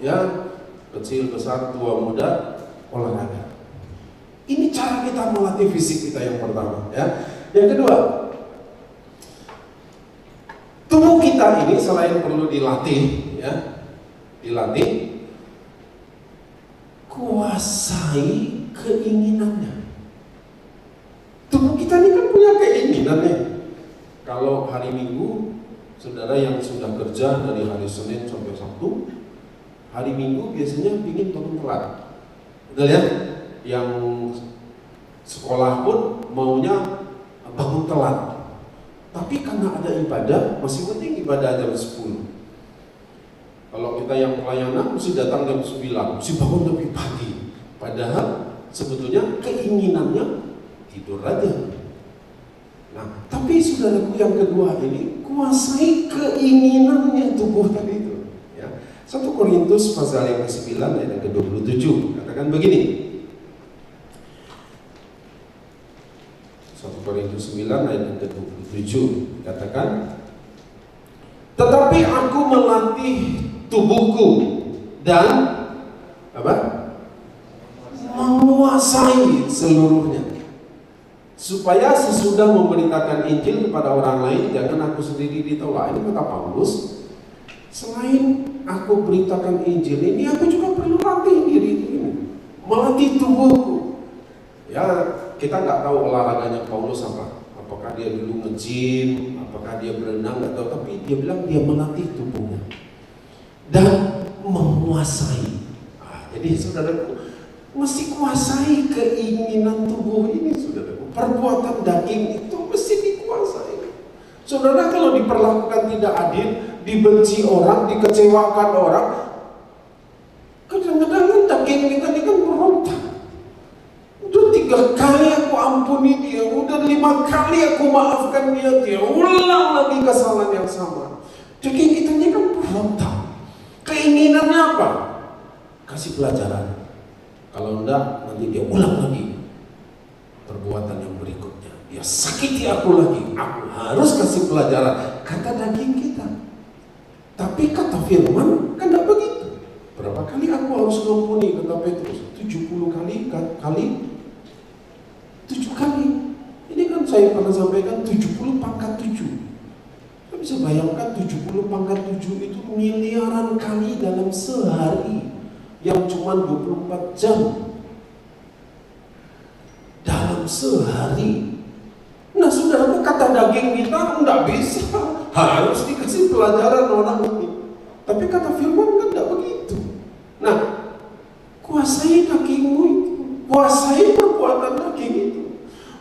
ya, kecil, besar, tua, muda, olahraga. Ini cara kita melatih fisik kita yang pertama, ya. Yang kedua, tubuh kita ini selain perlu dilatih, ya, kuasai keinginannya. Tubuh kita ini kan punya keinginan nih. Kalau hari Minggu, saudara yang sudah kerja dari hari Senin sampai Sabtu, hari Minggu biasanya ingin bangun telat, betul ya? Yang sekolah pun maunya bangun telat. Tapi karena ada ibadah, masih penting ibadah jam 10. Kalau kita yang pelayanan mesti datang jam 9, mesti bangun lebih pagi. Padahal sebetulnya keinginannya tidur aja. Nah, tapi saudaraku yang kedua ini kuasai keinginannya tubuh tadi itu. Ya. 1 Korintus pasal yang ke-9 ayat yang ke-27 katakan begini. 1 Korintus 9 ayat yang ke-27 katakan, tetapi aku melatih tubuhku dan apa? Menguasai seluruhnya, supaya sesudah memberitakan Injil kepada orang lain, jangan aku sendiri ditolak. Ini kata Paulus, selain aku beritakan Injil ini, aku juga perlu latih diriku ini, melatih tubuhku. Ya, kita nggak tahu olahraganya Paulus apa. Apakah dia dulu nge-gym, apakah dia berenang, nggak tahu. Tapi dia bilang dia melatih tubuhnya dan menguasai. Jadi saudaraku, mesti kuasai keinginan tubuh ini, saudaraku. Perbuatan daging itu mesti dikuasai. Saudara, kalau diperlakukan tidak adil, dibenci orang, dikecewakan orang, kadang-kadang daging kita ini kan berontak. Udah 3 kali aku ampuni dia, udah 5 kali aku maafkan dia ulang lagi kesalahan yang sama. Daging kita ini kan berontak. Keinginannya apa? Kasih pelajaran. Kalau enggak, nanti dia ulang lagi perbuatan yang berikutnya. Dia sakiti aku lagi. Aku harus kasih pelajaran. Kata daging kita. Tapi kata firman kan enggak begitu. Berapa kali aku harus mengampuni, kata Petrus? 70 kali 7 kali. Ini kan saya pernah sampaikan 70 pangkat 7. Kita bisa bayangkan 70 pangkat 7 itu miliaran kali dalam sehari, yang cuma 24 jam dalam sehari. Nah, saudara, kata daging kita enggak bisa, harus dikasih pelajaran orang ini. Tapi kata firman kan enggak begitu. Nah, kuasai dagingmu itu, kuasai perbuatan daging itu.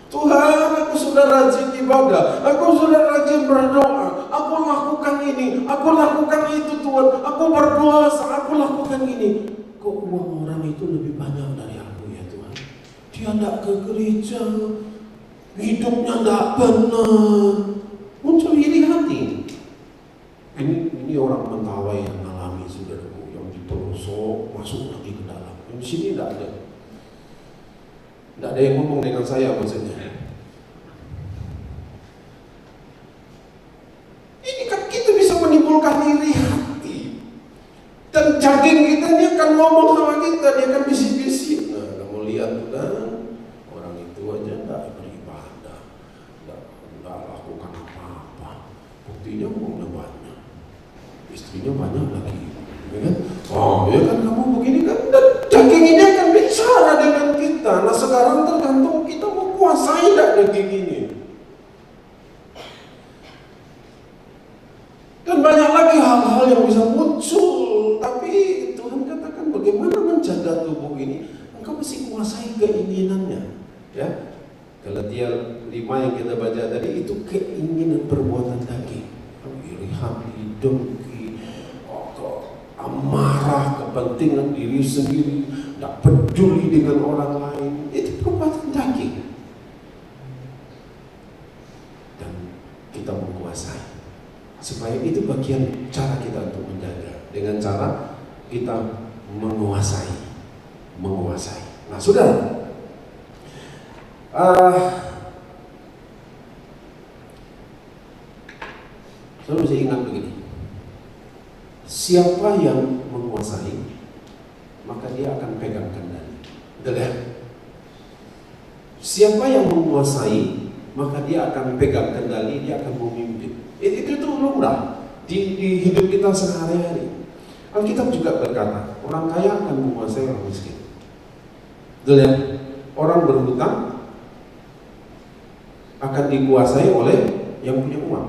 Tuhan, aku sudah rajin ibadah, aku sudah rajin berdoa, aku lakukan ini, aku lakukan itu Tuhan, aku berpuasa, aku lakukan ini. Kok uang orang itu lebih banyak dari aku ya Tuhan? Dia tidak ke gereja, hidupnya tidak benar, muncul iri hati. Ini orang mentawai yang alami, saudaraku, yang dipelosok masuk lagi ke dalam. Di sini tidak ada. Tidak ada yang ngomong dengan saya maksudnya. Ini kan kita bisa menimbulkan iri hati. Dan daging kita ini akan ngomong sama kita, dia akan bisik-bisik. Nah, kamu lihat kan, orang itu aja tidak beribadah, tidak lakukan apa-apa. Buktinya ngomongnya banyak, istrinya banyak lagi, ya kan? Oh, ya kan kamu begini kan? Dan daging ini akan bicara dengan kita. Nah, sekarang tergantung kita mau kuasai tidak daging ini. Dan banyak lagi hal-hal yang bisa muncul. Tapi Tuhan katakan bagaimana menjaga tubuh ini. Engkau mesti kuasai keinginannya. Ya, Galatia 5 yang kita baca tadi itu keinginan perbuatan daging. Iri hati, dengki, amarah, kepentingan diri sendiri, tidak peduli dengan orang lain. Itu perbuatan daging. Dan kita menguasai. Supaya itu bagian cara kita untuk menjaga, dengan cara kita menguasai. Nah, saudara, saya mesti ingat begini: siapa yang menguasai, maka dia akan pegang kendali. Betul ya? Siapa yang menguasai, maka dia akan pegang kendali, dia akan memimpin. Itu lumrah di hidup kita sehari-hari. Alkitab juga berkata, orang kaya akan menguasai orang miskin. Betul ya? Orang berhutang akan dikuasai oleh yang punya uang.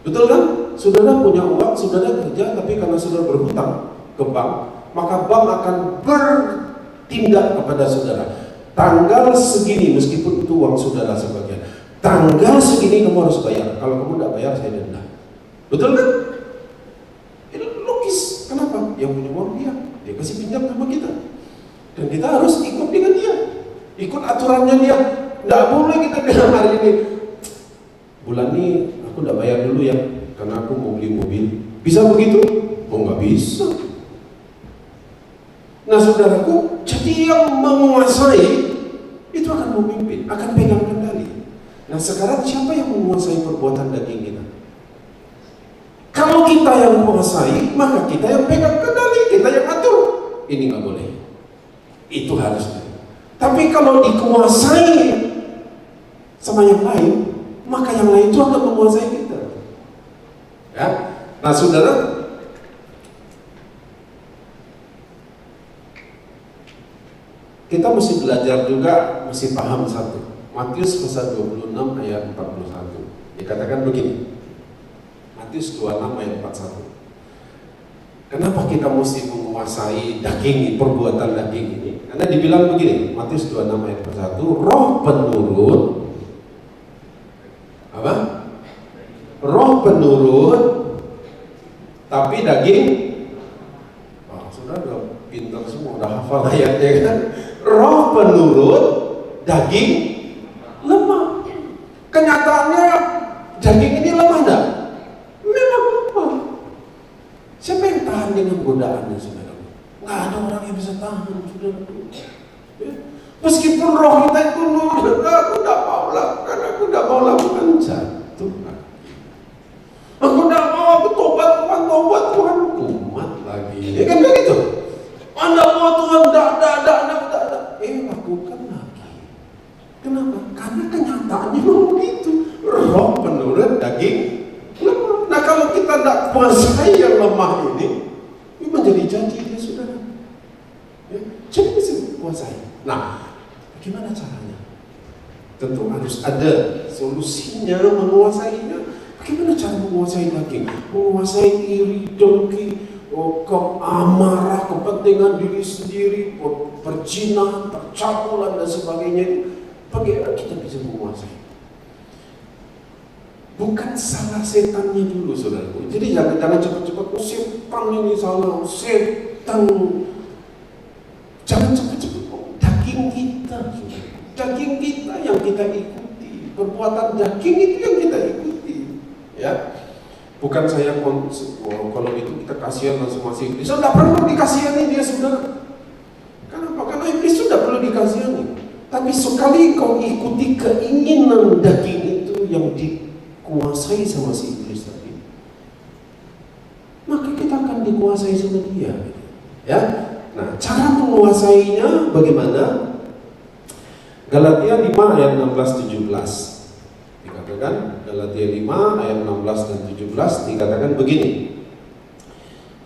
Betul kan? Saudara punya uang, saudara kerja, tapi karena saudara berhutang ke bank, maka bank akan bertindak kepada saudara. Tanggal segini, meskipun itu uang saudara sebagian, tanggal segini kamu harus bayar. Kalau kamu tidak bayar, saya denda. Betul kan? Itu logis. Kenapa? Yang punya uang dia kasih pinjam sama kita, dan kita harus ikut dengan dia, ikut aturannya dia. Tidak boleh kita bilang hari ini, bulan ini aku udah bayar dulu ya, karena aku mau beli mobil. Bisa begitu? Oh nggak bisa. Nah saudaraku, jadi yang menguasai itu akan memimpin, akan pegang kendali. Nah sekarang siapa yang menguasai perbuatan daging kita? Kalau kita yang menguasai, maka kita yang pegang kendali, kita yang atur. Ini nggak boleh. Itu harusnya. Tapi kalau dikuasai sama yang lain, maka yang lain itu akan menguasai kita. Ya, nah saudara, kita mesti belajar juga, mesti paham satu. Matius pasal 26 ayat 41. Dikatakan begini. Matius 26 ayat 41. Kenapa kita mesti menguasai daging, perbuatan daging ini? Karena dibilang begini, Matius 26 ayat 41, roh penurut apa? Roh penurut, tapi daging. Wah, sudah pintar semua, udah hafal ayatnya kan? Roh penurut, daging lemah. Kenyataannya daging ini lemah enggak? Memang lemah. Siapa yang tahan dengan godaannya, saudara? Nggak ada orang yang bisa tahan, saudara. Ya. Meskipun roh kita itu nurut, aku tidak mau lakukan, aku tidak mau lakukan, jatuh. Aku tidak mau, aku tobat Tuhan, kumat lagi. Ya kan begitu? Anda mau Tuhan, tidak. Lakukan lagi. Kenapa? Karena kenyataannya memang begitu. Roh penurut, daging lemah. Nah kalau kita tidak kuasai yang lemah ini menjadi janji dia, saudara. Ya, jadi bisa kuasai. Nah, bagaimana caranya? Tentu harus ada solusinya menguasainya. Bagaimana cara menguasai daging? Menguasai iri, dengki, amarah, kepentingan diri sendiri, perzinahan, percabulan dan sebagainya. Bagaimana kita bisa menguasai? Bukan salah setannya dulu, saudaraku. Jadi jangan cepat-cepat, setan ini salah, setan. Jangan cepat-cepat, daging kita, saudara. Daging kita yang kita ikuti, perbuatan daging itu yang kita ikuti, ya. Bukan saya kalau itu kita kasihan langsung masih iblis. Tidak perlu dikasihani dia, saudara. Kenapa? Karena iblis sudah perlu dikasihani. Tapi sekali kau ikuti keinginan daging itu yang dikuasai sama si iblis tadi, maka kita akan dikuasai sama dia. Ya. Nah, cara menguasainya bagaimana? Galatia 5 ayat 16-17 dikatakan, Galatia 5 ayat 16 dan 17 dikatakan begini,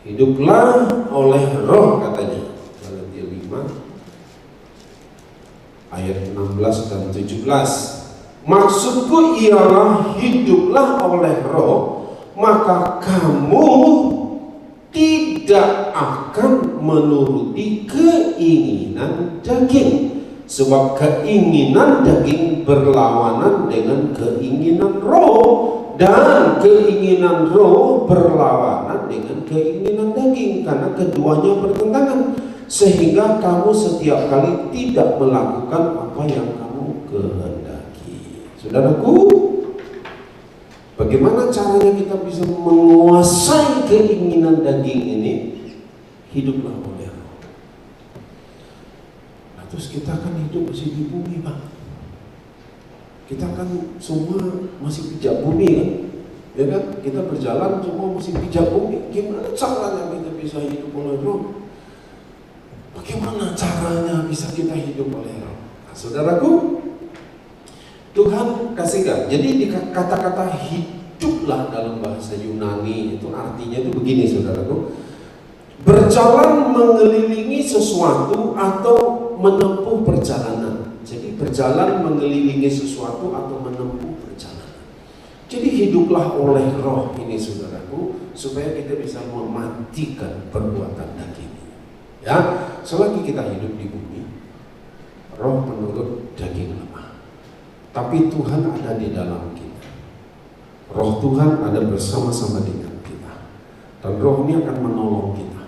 hiduplah oleh roh, katanya. Galatia 5 ayat 16 dan 17. Maksudku ialah hiduplah oleh roh, maka kamu tidak akan menuruti keinginan daging. Sebab keinginan daging berlawanan dengan keinginan roh, dan keinginan roh berlawanan dengan keinginan daging, karena keduanya bertentangan, sehingga kamu setiap kali tidak melakukan apa yang kamu kehendaki. Saudaraku, bagaimana caranya kita bisa menguasai keinginan daging ini? Hiduplah oleh roh. Nah, terus kita akan hidup masih di bumi, Bang. Kita kan semua masih pijak bumi, kan? Ya kan? Kita berjalan semua masih pijak bumi. Gimana caranya kita bisa hidup oleh roh? Bagaimana caranya bisa kita hidup oleh roh? Nah, saudaraku, Tuhan kasihkan. Jadi di kata-kata hiduplah dalam bahasa Yunani itu artinya itu begini, saudaraku. Berjalan mengelilingi sesuatu atau menempuh perjalanan. Jadi berjalan mengelilingi sesuatu atau menempuh perjalanan. Jadi hiduplah oleh roh ini, saudaraku, supaya kita bisa mematikan perbuatan daging. Ya, selagi kita hidup di bumi, roh menurut daging lemah. Tapi Tuhan ada di dalam kita. Roh Tuhan ada bersama-sama dengan kita. Dan roh ini akan menolong kita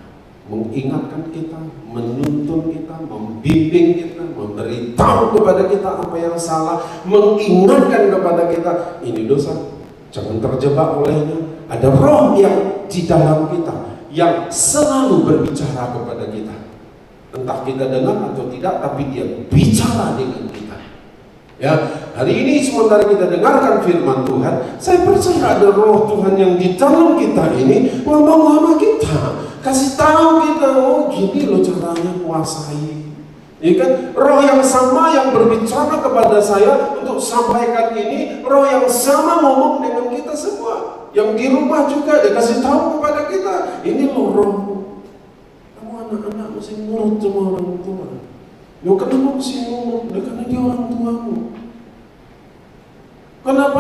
mengingatkan kita, menuntun kita, membimbing kita, memberitahu kepada kita apa yang salah, mengingatkan kepada kita ini dosa, jangan terjebak olehnya. Ada roh yang di dalam kita yang selalu berbicara kepada kita, entah kita dengar atau tidak, tapi dia bicara dengan kita. Ya, hari ini sementara kita dengarkan firman Tuhan, saya percaya ada roh Tuhan yang di dalam kita ini ngomong sama kita, kasih tahu kita, oh gini loh caranya kuasai. Ya kan, roh yang sama yang berbicara kepada saya untuk sampaikan ini, roh yang sama ngomong dengan kita semua. Yang di rumah juga dia kasih tahu kepada kita, ini loh rohmu. Kamu anak-anak mesti nurut sama orang tua. Ya kenapa mesti nurut? Karena dia orang tuamu. Kenapa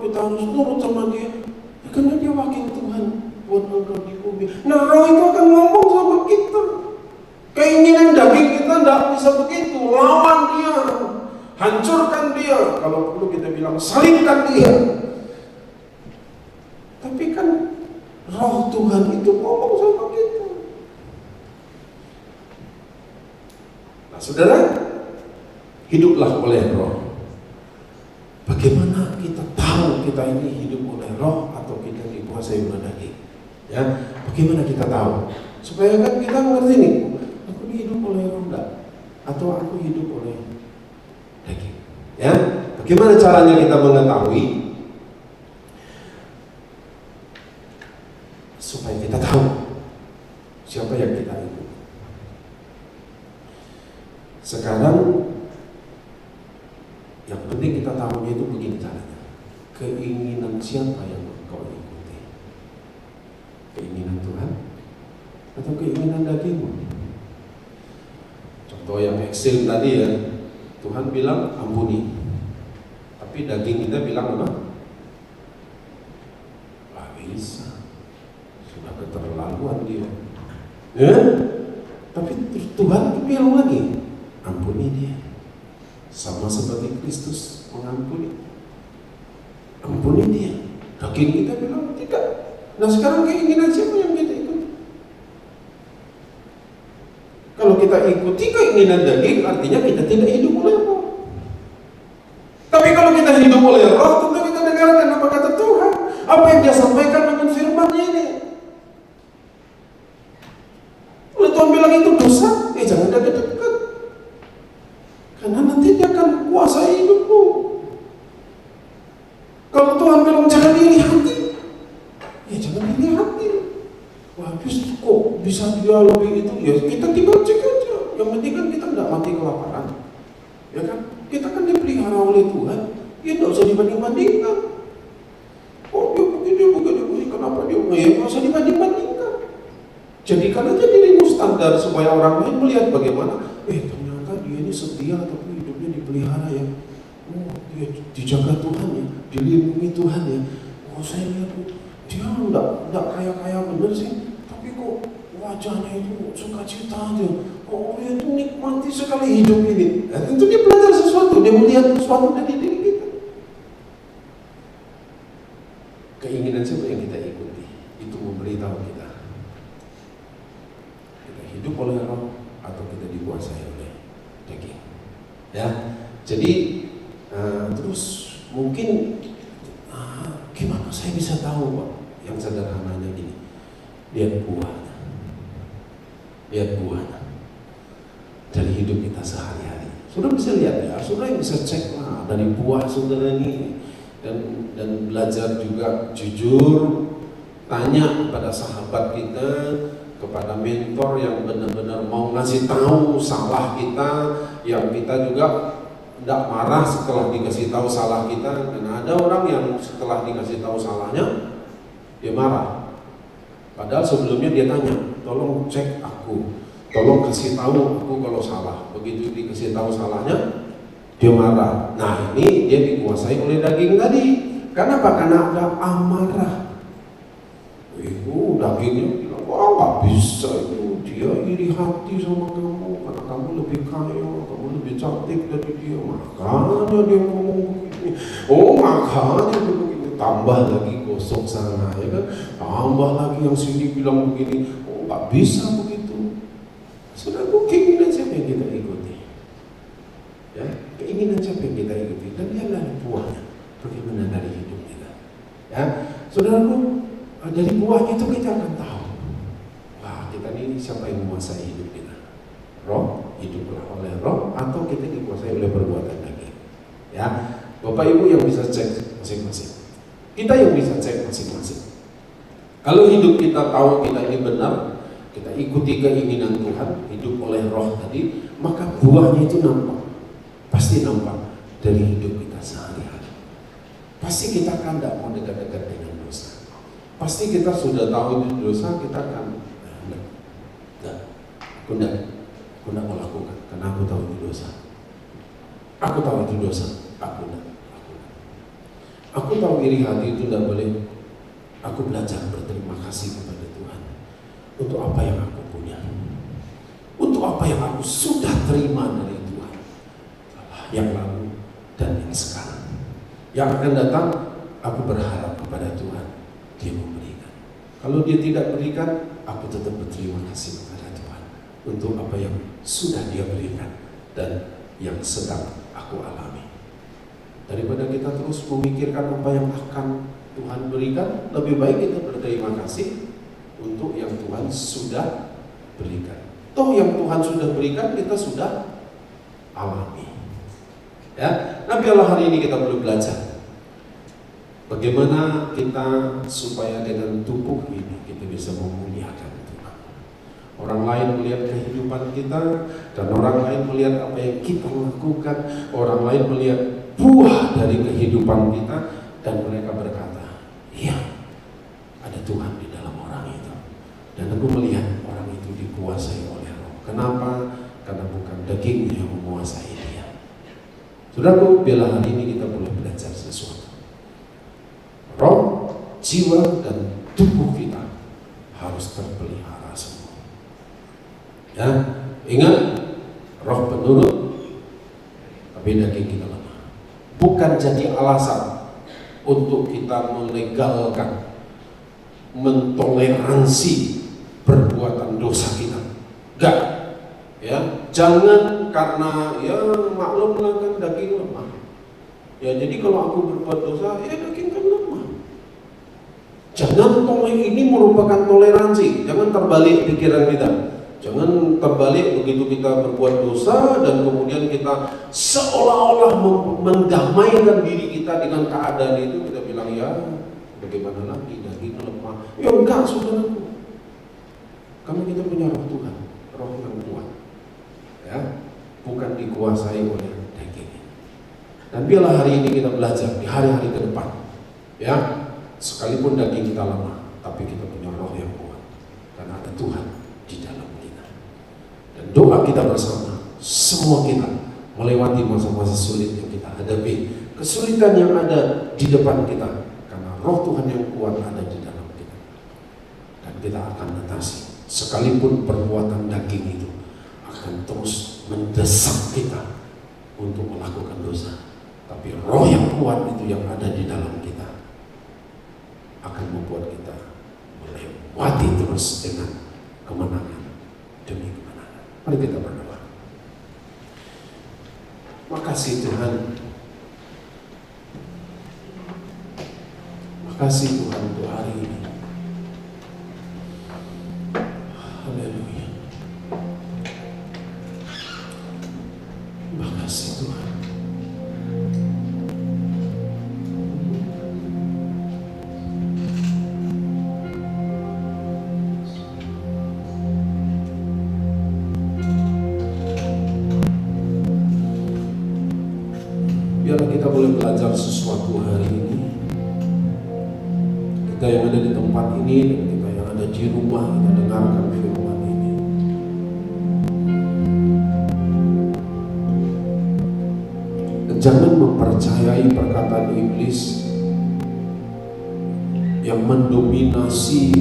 kita harus nurut sama dia? Ya, karena dia wakil Tuhan buat engkau di bumi. Nah, roh itu akan ngomong sama kita. Keinginan daging kita tidak bisa begitu. Lawan dia, hancurkan dia. Kalau perlu kita bilang salibkan dia. Tapi kan roh Tuhan itu ngomong sama kita. Nah, saudara, hiduplah oleh roh. Bagaimana kita tahu kita ini hidup oleh roh atau kita dikuasai oleh daging? Ya, bagaimana kita tahu? Supaya kan kita mengerti nih, aku hidup oleh roh enggak? Atau aku hidup oleh daging? Ya, bagaimana caranya kita mengetahui? Supaya kita tahu siapa yang kita ikut. Sekarang yang penting kita tahu itu begini caranya. Keinginan siapa yang kau ikuti? Keinginan Tuhan atau keinginan dagingmu? Contoh yang ekstrim tadi ya, Tuhan bilang ampuni, tapi daging kita bilang apa? Gak bisa, sudah keterlaluan dia. Ya? Tapi Tuhan bilang lagi, ampuni dia. Sama seperti Kristus mengampuni. Ampuni dia. Daging kita bilang tidak. Nah sekarang keinginan siapa yang kita ikuti? Kalau kita ikuti keinginan daging, artinya kita tidak hidup oleh roh. Tapi kalau kita hidup oleh roh, tentu kita dengarkan apa kata Tuhan, apa yang dia sampaikan dengan firman-Nya ini. Kalau Tuhan bilang itu dosa, jangan dekat-dekat. Karena nanti dia akan kuasai hidupmu. Kalau Tuhan bilang jangan iri hati, ya jangan iri hati. Wah, kok bisa dia lebih itu? Ya kita tinggal cek aja. Yang penting kan kita tidak mati kelaparan. Ya kan? Kita kan dipelihara oleh Tuhan. Ya tidak usah dibanding-bandingkan. Oh dia begini, kenapa dia? Ya tidak usah dibanding-bandingkan. Jadikan aja dirimu standar supaya orang lain melihat bagaimana. Ternyata dia ini setia tapi hidupnya dipelihara ya. Oh, dia dijaga Tuhan ya, dilindungi Tuhan ya. Oh, saya lihat dia enggak kaya-kaya bener sih, tapi kok wajahnya itu sukacita aja. Oh, dia itu nikmati sekali hidup ini. Nah, tentu dia belajar sesuatu, dia melihat sesuatu dari diri kita. Keinginan siapa yang kita ikuti, itu memberitahu kita. Kita hidup oleh roh atau kita dikuasai oleh daging. Ya, jadi terus mungkin gimana saya bisa tahu Pak? Yang sederhananya gini, lihat buahnya, dari hidup kita sehari-hari. Saudara bisa lihat ya, saudara bisa cek lah dari buah saudara ini dan belajar juga jujur, tanya kepada sahabat kita, kepada mentor yang benar-benar mau ngasih tahu salah kita, yang kita juga tidak marah setelah dikasih tahu salah kita. Dan ada orang yang setelah dikasih tahu salahnya dia marah, padahal sebelumnya dia tanya, tolong cek aku, tolong kasih tahu aku kalau salah. Begitu dikasih tahu salahnya dia marah. Nah ini dia dikuasai oleh daging tadi. Karena apa? Karena ada amarah. Itu dagingnya bilang, wah nggak bisa itu, dia iri hati sama kamu karena kamu lebih kaya, kamu lebih cantik dari dia, makanya dia ngomong begini. Oh makanya dia begini. Tambah lagi gosok sana, ya kan? Tambah lagi yang sini bilang begini. Oh nggak bisa begitu. Saudaraku, keinginan siapa yang kita ikuti? Ya, keinginan siapa yang kita ikuti? Dan lihatlah buahnya bagaimana dari hidup kita. Ya, saudaraku, dari buahnya itu kita akan tahu. Wah, kita ini siapa yang menguasai hidup kita? Roh, hiduplah oleh roh, atau kita dikuasai oleh perbuatan daging. Ya, Bapak Ibu yang bisa cek masing-masing. Kita yang bisa cek masing-masing. Kalau hidup kita tahu kita ini benar, kita ikuti keinginan Tuhan, hidup oleh roh tadi, maka buahnya itu nampak. Pasti nampak dari hidup kita sehari-hari. Pasti kita kan tidak mau dekat-dekat dengan dosa. Pasti kita sudah tahu itu dosa, kita akan aku tidak mau lakukan karena aku tahu itu dosa. Aku tahu itu dosa, aku tidak. Aku tahu iri hati itu tidak boleh. Aku belajar berterima kasih kepada Tuhan untuk apa yang aku punya, untuk apa yang aku sudah terima dari Tuhan, yang lalu dan yang sekarang. Yang akan datang, aku berharap kepada Tuhan, Dia memberikan. Kalau Dia tidak berikan, aku tetap berterima kasih kepada Tuhan untuk apa yang sudah Dia berikan dan yang sedang aku alami. Daripada kita terus memikirkan apa yang akan Tuhan berikan, lebih baik kita berterima kasih untuk yang Tuhan sudah berikan. Toh yang Tuhan sudah berikan kita sudah alami. Ya, nah biarlah hari ini kita perlu belajar bagaimana kita supaya dengan tubuh ini kita bisa memuliakan Tuhan. Orang lain melihat kehidupan kita dan orang lain melihat apa yang kita lakukan, orang lain melihat buah dari kehidupan kita dan mereka berkata, iya, ada Tuhan di dalam orang itu. Dan aku melihat orang itu dikuasai oleh roh. Kenapa? Karena bukan dagingnya yang menguasai dia. Saudaraku, biarlah hari ini kita boleh belajar sesuatu. Roh, jiwa, dan tubuh kita harus terpelihara semua. Ya, ingat, roh penurut, tapi daging kita lemah. Bukan jadi alasan untuk kita melegalkan, mentoleransi perbuatan dosa kita. Enggak, ya, jangan karena ya maklumlah kan daging lemah. Ya jadi kalau aku berbuat dosa, ya daging kan lemah. Jangan ini merupakan toleransi. Jangan terbalik pikiran kita. Jangan terbalik begitu kita berbuat dosa dan kemudian kita seolah-olah mendamaikan diri kita dengan keadaan itu, kita bilang ya bagaimana lagi daging lemah. Ya enggak, saudaraku. Karena kita punya roh Tuhan, roh yang kuat. Ya, bukan dikuasai oleh daging. Dan biarlah hari ini kita belajar di hari-hari ke depan. Ya, sekalipun daging kita lemah, tapi kita punya roh yang kuat. Karena ada Tuhan di dalam kita. Dan doa kita bersama, semua kita melewati masa-masa sulit yang kita hadapi, kesulitan yang ada di depan kita, karena roh Tuhan yang kuat ada di dalam kita. Dan kita akan atasi sekalipun perbuatan daging itu akan terus mendesak kita untuk melakukan dosa, tapi roh yang kuat itu yang ada di dalam kita akan membuat kita melewati terus dengan kemenangan demi kemenangan. Mari kita berdoa. Makasih Tuhan, makasih Tuhan untuk hari ini. Haleluya. Makasih Tuhan. Biarlah kita boleh belajar sesuatu hari ini. Kita yang ada di tempat ini dan kita yang ada di rumah, kita dengarkan firman ini. Dan jangan mempercayai perkataan iblis yang mendominasi,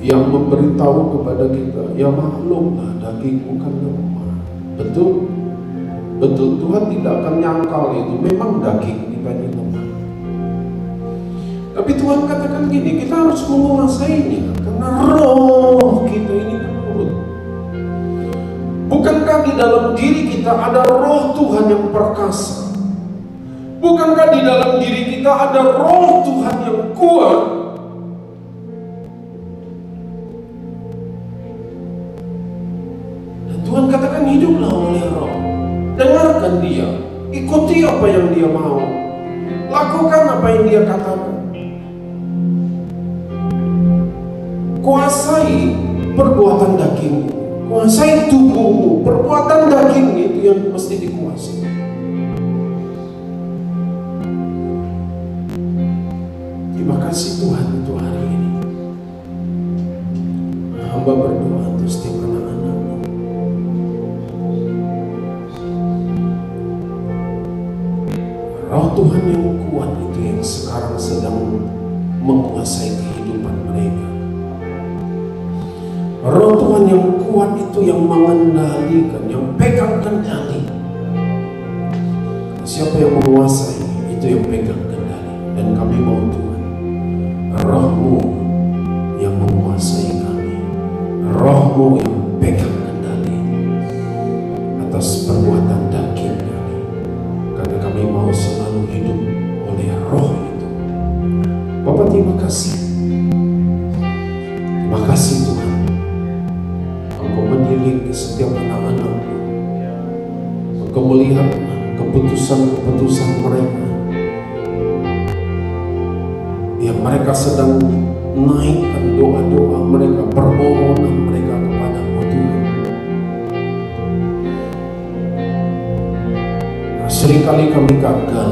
yang memberitahu kepada kita, ya maklumlah dagingmu kan lemah. Betul? Betul, Tuhan tidak akan nyangkal itu. Memang daging kita ini lemah. Tapi Tuhan katakan gini, kita harus menguasainya karena roh kita ini menurut. Bukankah di dalam diri kita ada roh Tuhan yang perkasa? Bukankah di dalam diri kita ada roh Tuhan yang kuat? Dan Tuhan katakan hiduplah oleh roh. Dengarkan dia, ikuti apa yang dia mau, lakukan apa yang dia katakan. Kuasai perbuatan daging, kuasai tubuhmu. Perbuatan daging itu yang mesti dikuasai. Terima kasih Tuhan untuk hari ini. Hamba berdoa untuk setiap anak-anak-Mu. Roh Tuhan yang kuat itu yang sekarang sedang menguasai kehidupan mereka. Roh Tuhan yang kuat itu yang mengendalikan, yang pegang kendali. Siapa yang menguasai, itu yang pegang kendali. Dan kami mau Tuhan, Roh-Mu yang menguasai kami, Roh-Mu yang pegang kendali atas perbuatan daging kami. Karena kami mau selalu hidup oleh Roh itu. Bapak terima kasih. Terima kasih Tuhan. Engkau mendidik setiap anak-anak-Mu. Engkau melihat keputusan-keputusan mereka yang mereka sedang naikkan doa-doa mereka, permohonan mereka kepada-Mu Tuhan. Nah, seringkali kami gagal.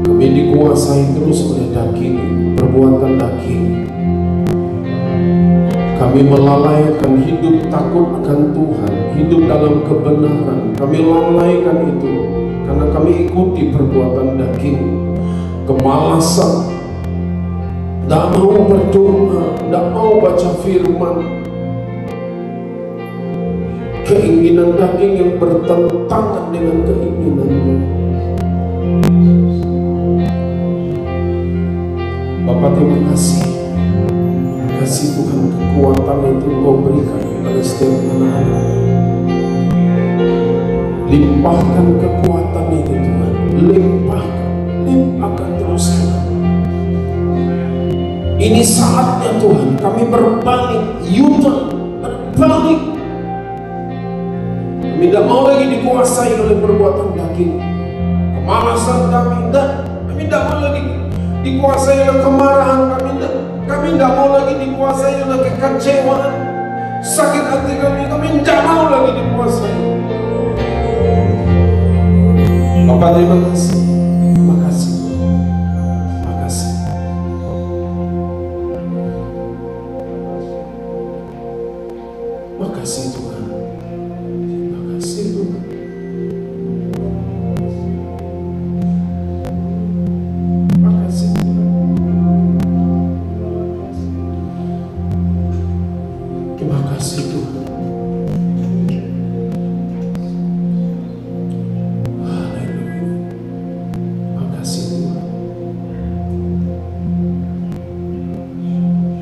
Kami dikuasai terus oleh daging, perbuatan daging. Kami melalaikan hidup takut akan Tuhan, hidup dalam kebenaran. Kami lalaikan itu karena kami ikuti perbuatan daging, kemalasan, tidak mau berdoa, tidak mau baca firman, keinginan daging yang bertentangan dengan keinginan-Mu. Bapak terima kasih. Terima kasih Tuhan, kekuatan itu Engkau berikan kepada setiap anak-anak. Limpahkan kekuatan itu Tuhan, limpahkan terus Tuhan. Ini saatnya Tuhan, kami berbalik, berbalik. Kami tidak mau lagi dikuasai oleh perbuatan daging, kemalasan kami tidak mau lagi dikuasai oleh kemarahan kami tidak mau lagi dikuasai oleh kekecewaan, sakit hati kami tidak mau lagi dikuasai. Bapak terima kasih, terima kasih, terima kasih. Terima kasih Tuhan, terima kasih Tuhan. Terima kasih Tuhan. Terima kasih Tuhan.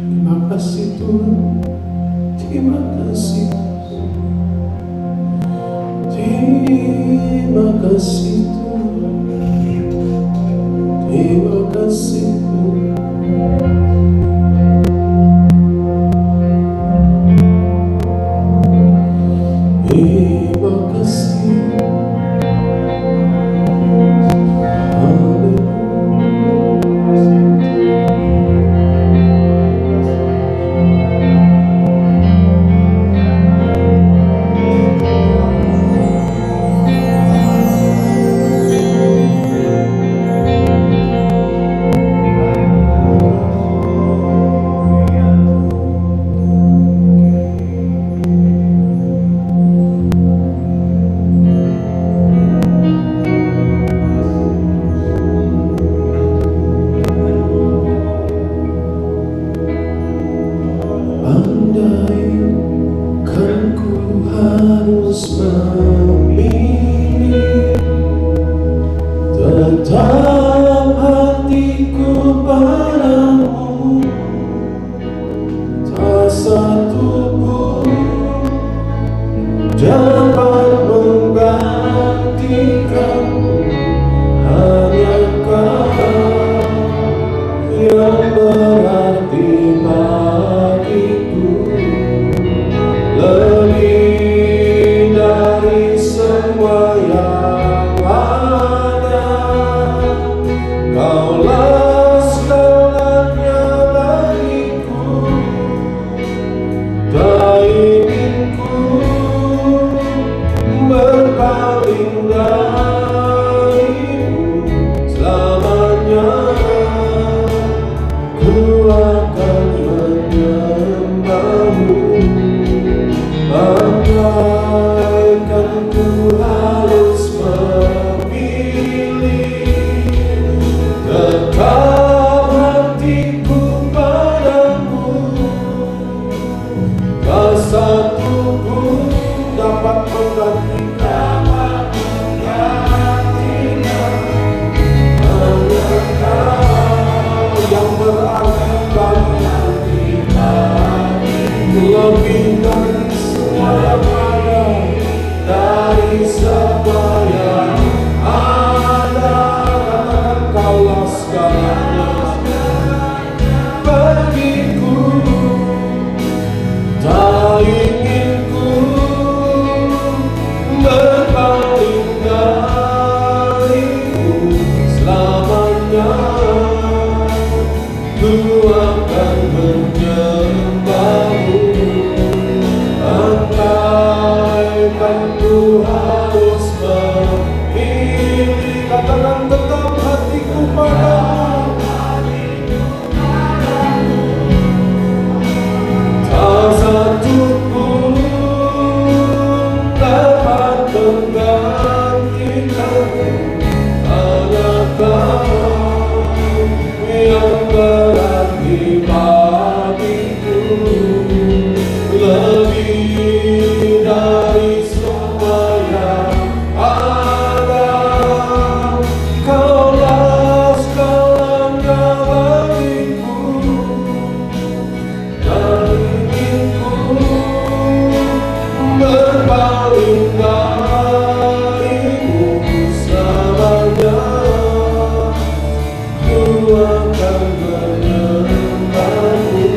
Terima kasih Tuhan. Terima kasih. Terima kasih Tuhan. Terima kasih Tuhan. Terima kasih. Katakan tetap hatiku padamu. Tak satu pun dapat menggantikanmu. Hanya Kau yang berarti bagiku. Lebih dari semua yang ada. Kaulah segalanya bagiku. Dan inginku berpaling darimu selamanya. Ku akan menyembahmu.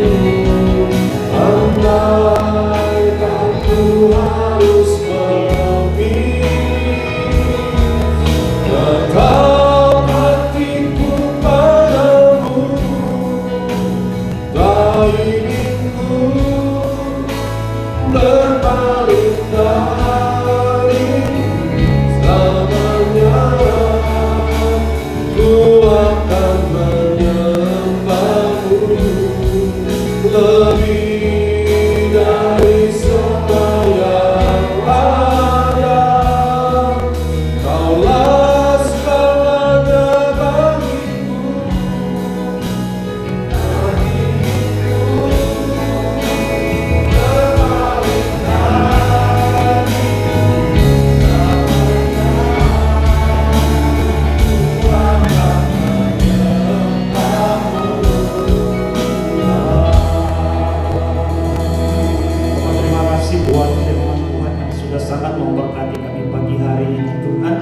Andaikan ku harus pergi, tetap hatiku padamu. Tak inginku berpaling darimu selamanya. Ku akan menyembahmu. Lebih dari semua yang ada. Kaulah segalanya bagiku. Terima kasih buat firman Tuhan yang sudah sangat memberkati kami pagi hari ini Tuhan.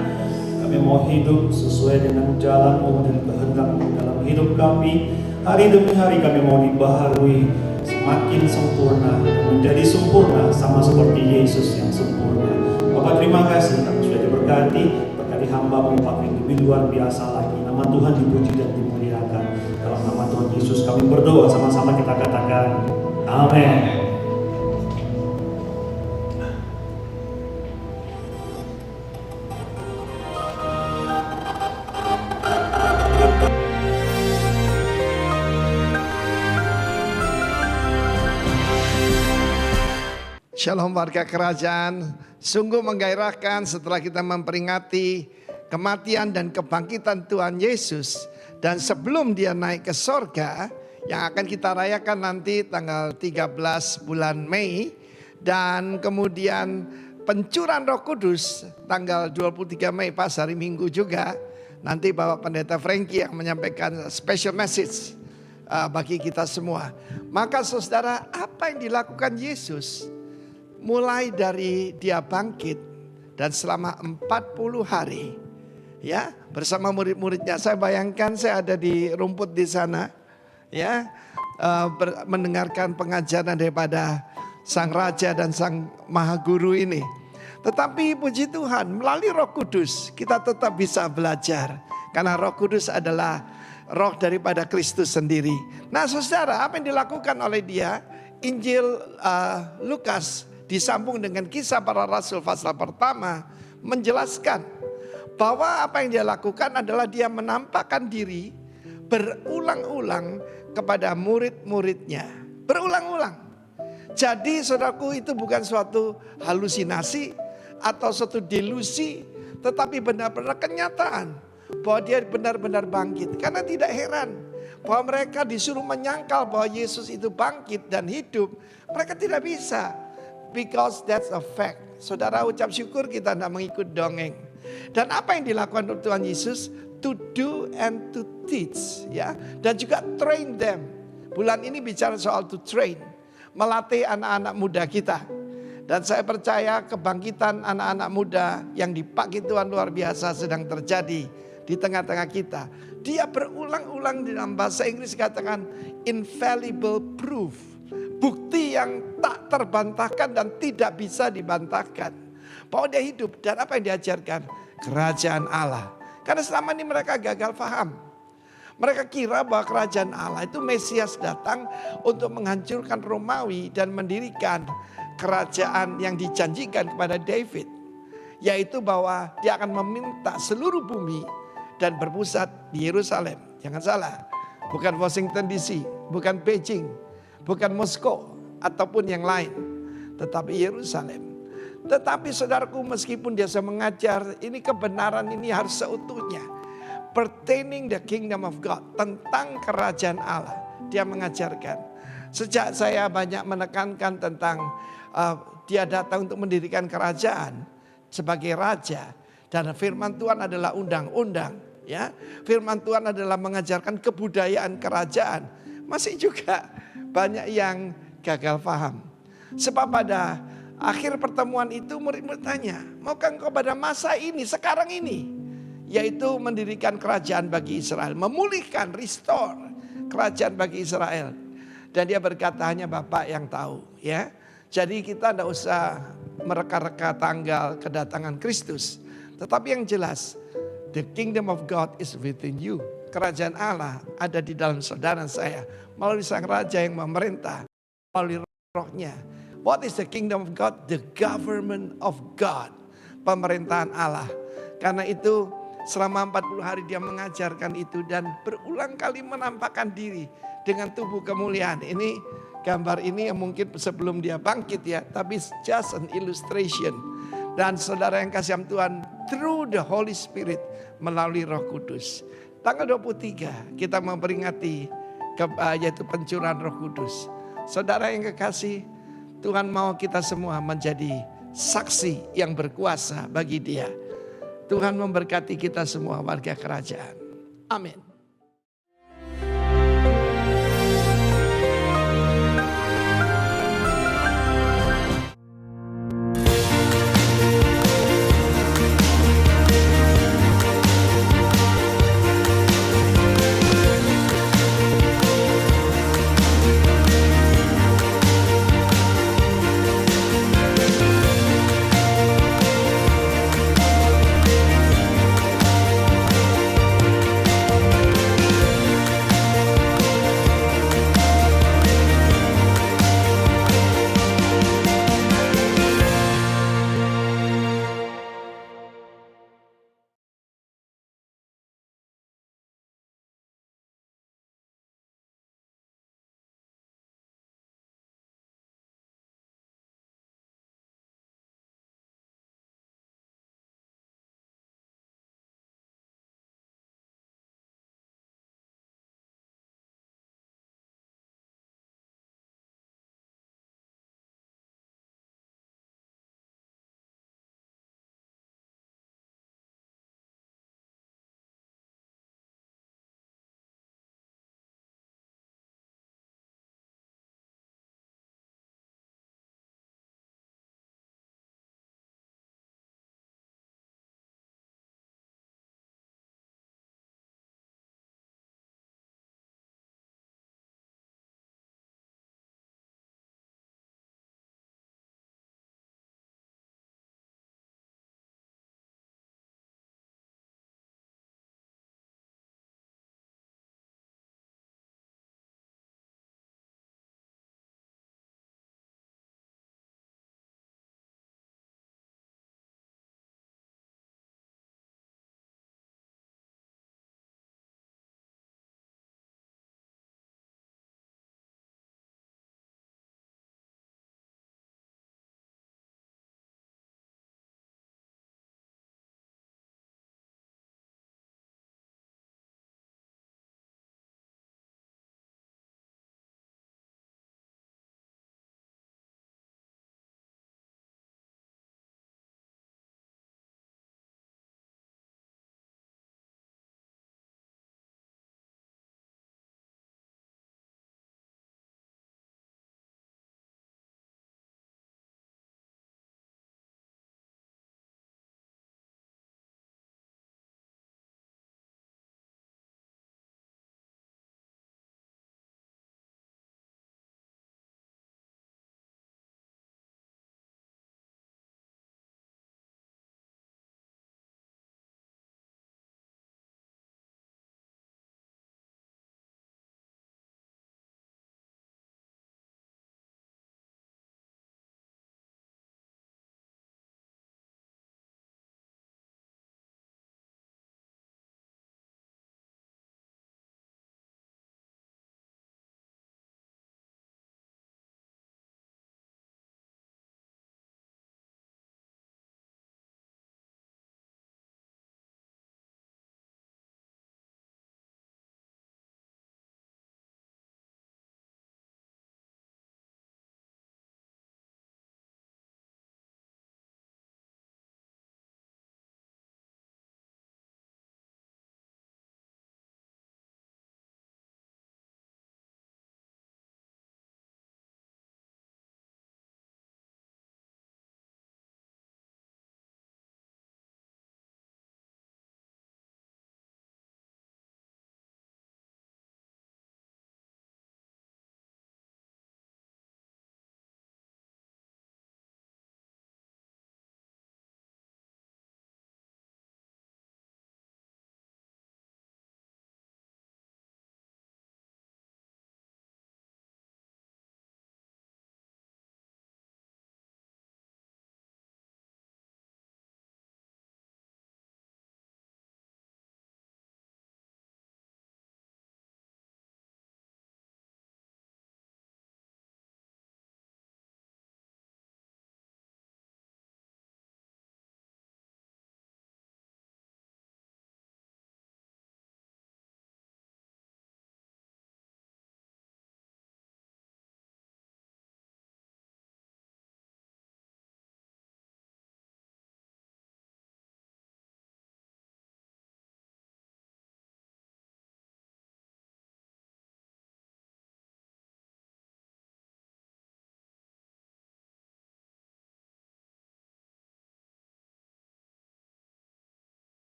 Kami mau hidup sesuai dengan jalan-Mu dan kehendak-Mu dalam hidup kami. Hari demi hari kami mau dibaharui semakin sempurna dan menjadi sempurna sama seperti Yesus yang sempurna. Bapak terima kasih kami sudah diberkati. Berkati hamba-Mu Pak yang lebih luar biasa lagi. Nama Tuhan dipuji dan dimuliakan. Dalam nama Tuhan Yesus kami berdoa, sama-sama kita katakan amin. Shalom warga kerajaan, sungguh menggairahkan setelah kita memperingati kematian dan kebangkitan Tuhan Yesus. Dan sebelum dia naik ke sorga, yang akan kita rayakan nanti tanggal 13 bulan Mei. Dan kemudian pencurahan Roh Kudus tanggal 23 Mei pas hari Minggu juga. Nanti Bapak Pendeta Frankie yang menyampaikan special message bagi kita semua. Maka saudara, apa yang dilakukan Yesus? Mulai dari dia bangkit dan selama 40 hari ya bersama murid-muridnya. Saya bayangkan saya ada di rumput di sana ya, mendengarkan pengajaran daripada Sang Raja dan Sang Maha Guru ini. Tetapi puji Tuhan, melalui Roh Kudus kita tetap bisa belajar. Karena Roh Kudus adalah roh daripada Kristus sendiri. Nah saudara, apa yang dilakukan oleh dia? Injil Lukas disambung dengan Kisah Para Rasul pasal pertama menjelaskan bahwa apa yang dia lakukan adalah dia menampakkan diri berulang-ulang kepada murid-muridnya. Berulang-ulang. Jadi saudaraku, itu bukan suatu halusinasi atau suatu delusi, tetapi benar-benar kenyataan bahwa dia benar-benar bangkit. Karena tidak heran bahwa mereka disuruh menyangkal bahwa Yesus itu bangkit dan hidup. Mereka tidak bisa. Because that's a fact. Saudara, ucap syukur kita tidak mengikut dongeng. Dan apa yang dilakukan oleh Tuhan Yesus? To do and to teach. Ya. Dan juga train them. Bulan ini bicara soal to train. Melatih anak-anak muda kita. Dan saya percaya kebangkitan anak-anak muda yang dipakai Tuhan luar biasa sedang terjadi di tengah-tengah kita. Dia berulang-ulang di dalam bahasa Inggris katakan infallible proof. Bukti yang tak terbantahkan dan tidak bisa dibantahkan. Bahwa dia hidup dan apa yang diajarkan? Kerajaan Allah. Karena selama ini mereka gagal paham. Mereka kira bahwa kerajaan Allah itu Mesias datang untuk menghancurkan Romawi dan mendirikan kerajaan yang dijanjikan kepada David. Yaitu bahwa dia akan meminta seluruh bumi dan berpusat di Yerusalem. Jangan salah, bukan Washington DC, bukan Beijing, bukan Moskow ataupun yang lain, tetapi Yerusalem. Tetapi saudaraku, meskipun dia mengajar, ini kebenaran ini harus seutuhnya pertaining the kingdom of God, tentang kerajaan Allah. Dia mengajarkan. Sejak saya banyak menekankan tentang dia datang untuk mendirikan kerajaan sebagai raja, dan firman Tuhan adalah undang-undang, ya. Firman Tuhan adalah mengajarkan kebudayaan kerajaan. Masih juga banyak yang gagal paham. Sebab pada akhir pertemuan itu murid-murid tanya, maukah engkau pada masa ini, sekarang ini, yaitu mendirikan kerajaan bagi Israel, memulihkan, restore kerajaan bagi Israel. Dan dia berkata, hanya Bapak yang tahu, ya. Jadi kita tidak usah mereka-reka tanggal kedatangan Kristus. Tetapi yang jelas, the kingdom of God is within you. Kerajaan Allah ada di dalam saudara saya, melalui sang raja yang memerintah, melalui rohnya. What is the kingdom of God? The government of God. Pemerintahan Allah. Karena itu selama 40 hari dia mengajarkan itu dan berulang kali menampakkan diri dengan tubuh kemuliaan. Ini gambar ini yang mungkin sebelum dia bangkit ya, tapi just an illustration. Dan saudara yang kasih Tuhan, through the Holy Spirit, melalui Roh Kudus. Tanggal 23 kita memperingati yaitu pencurahan Roh Kudus. Saudara yang kekasih, Tuhan mau kita semua menjadi saksi yang berkuasa bagi Dia. Tuhan memberkati kita semua warga kerajaan. Amin.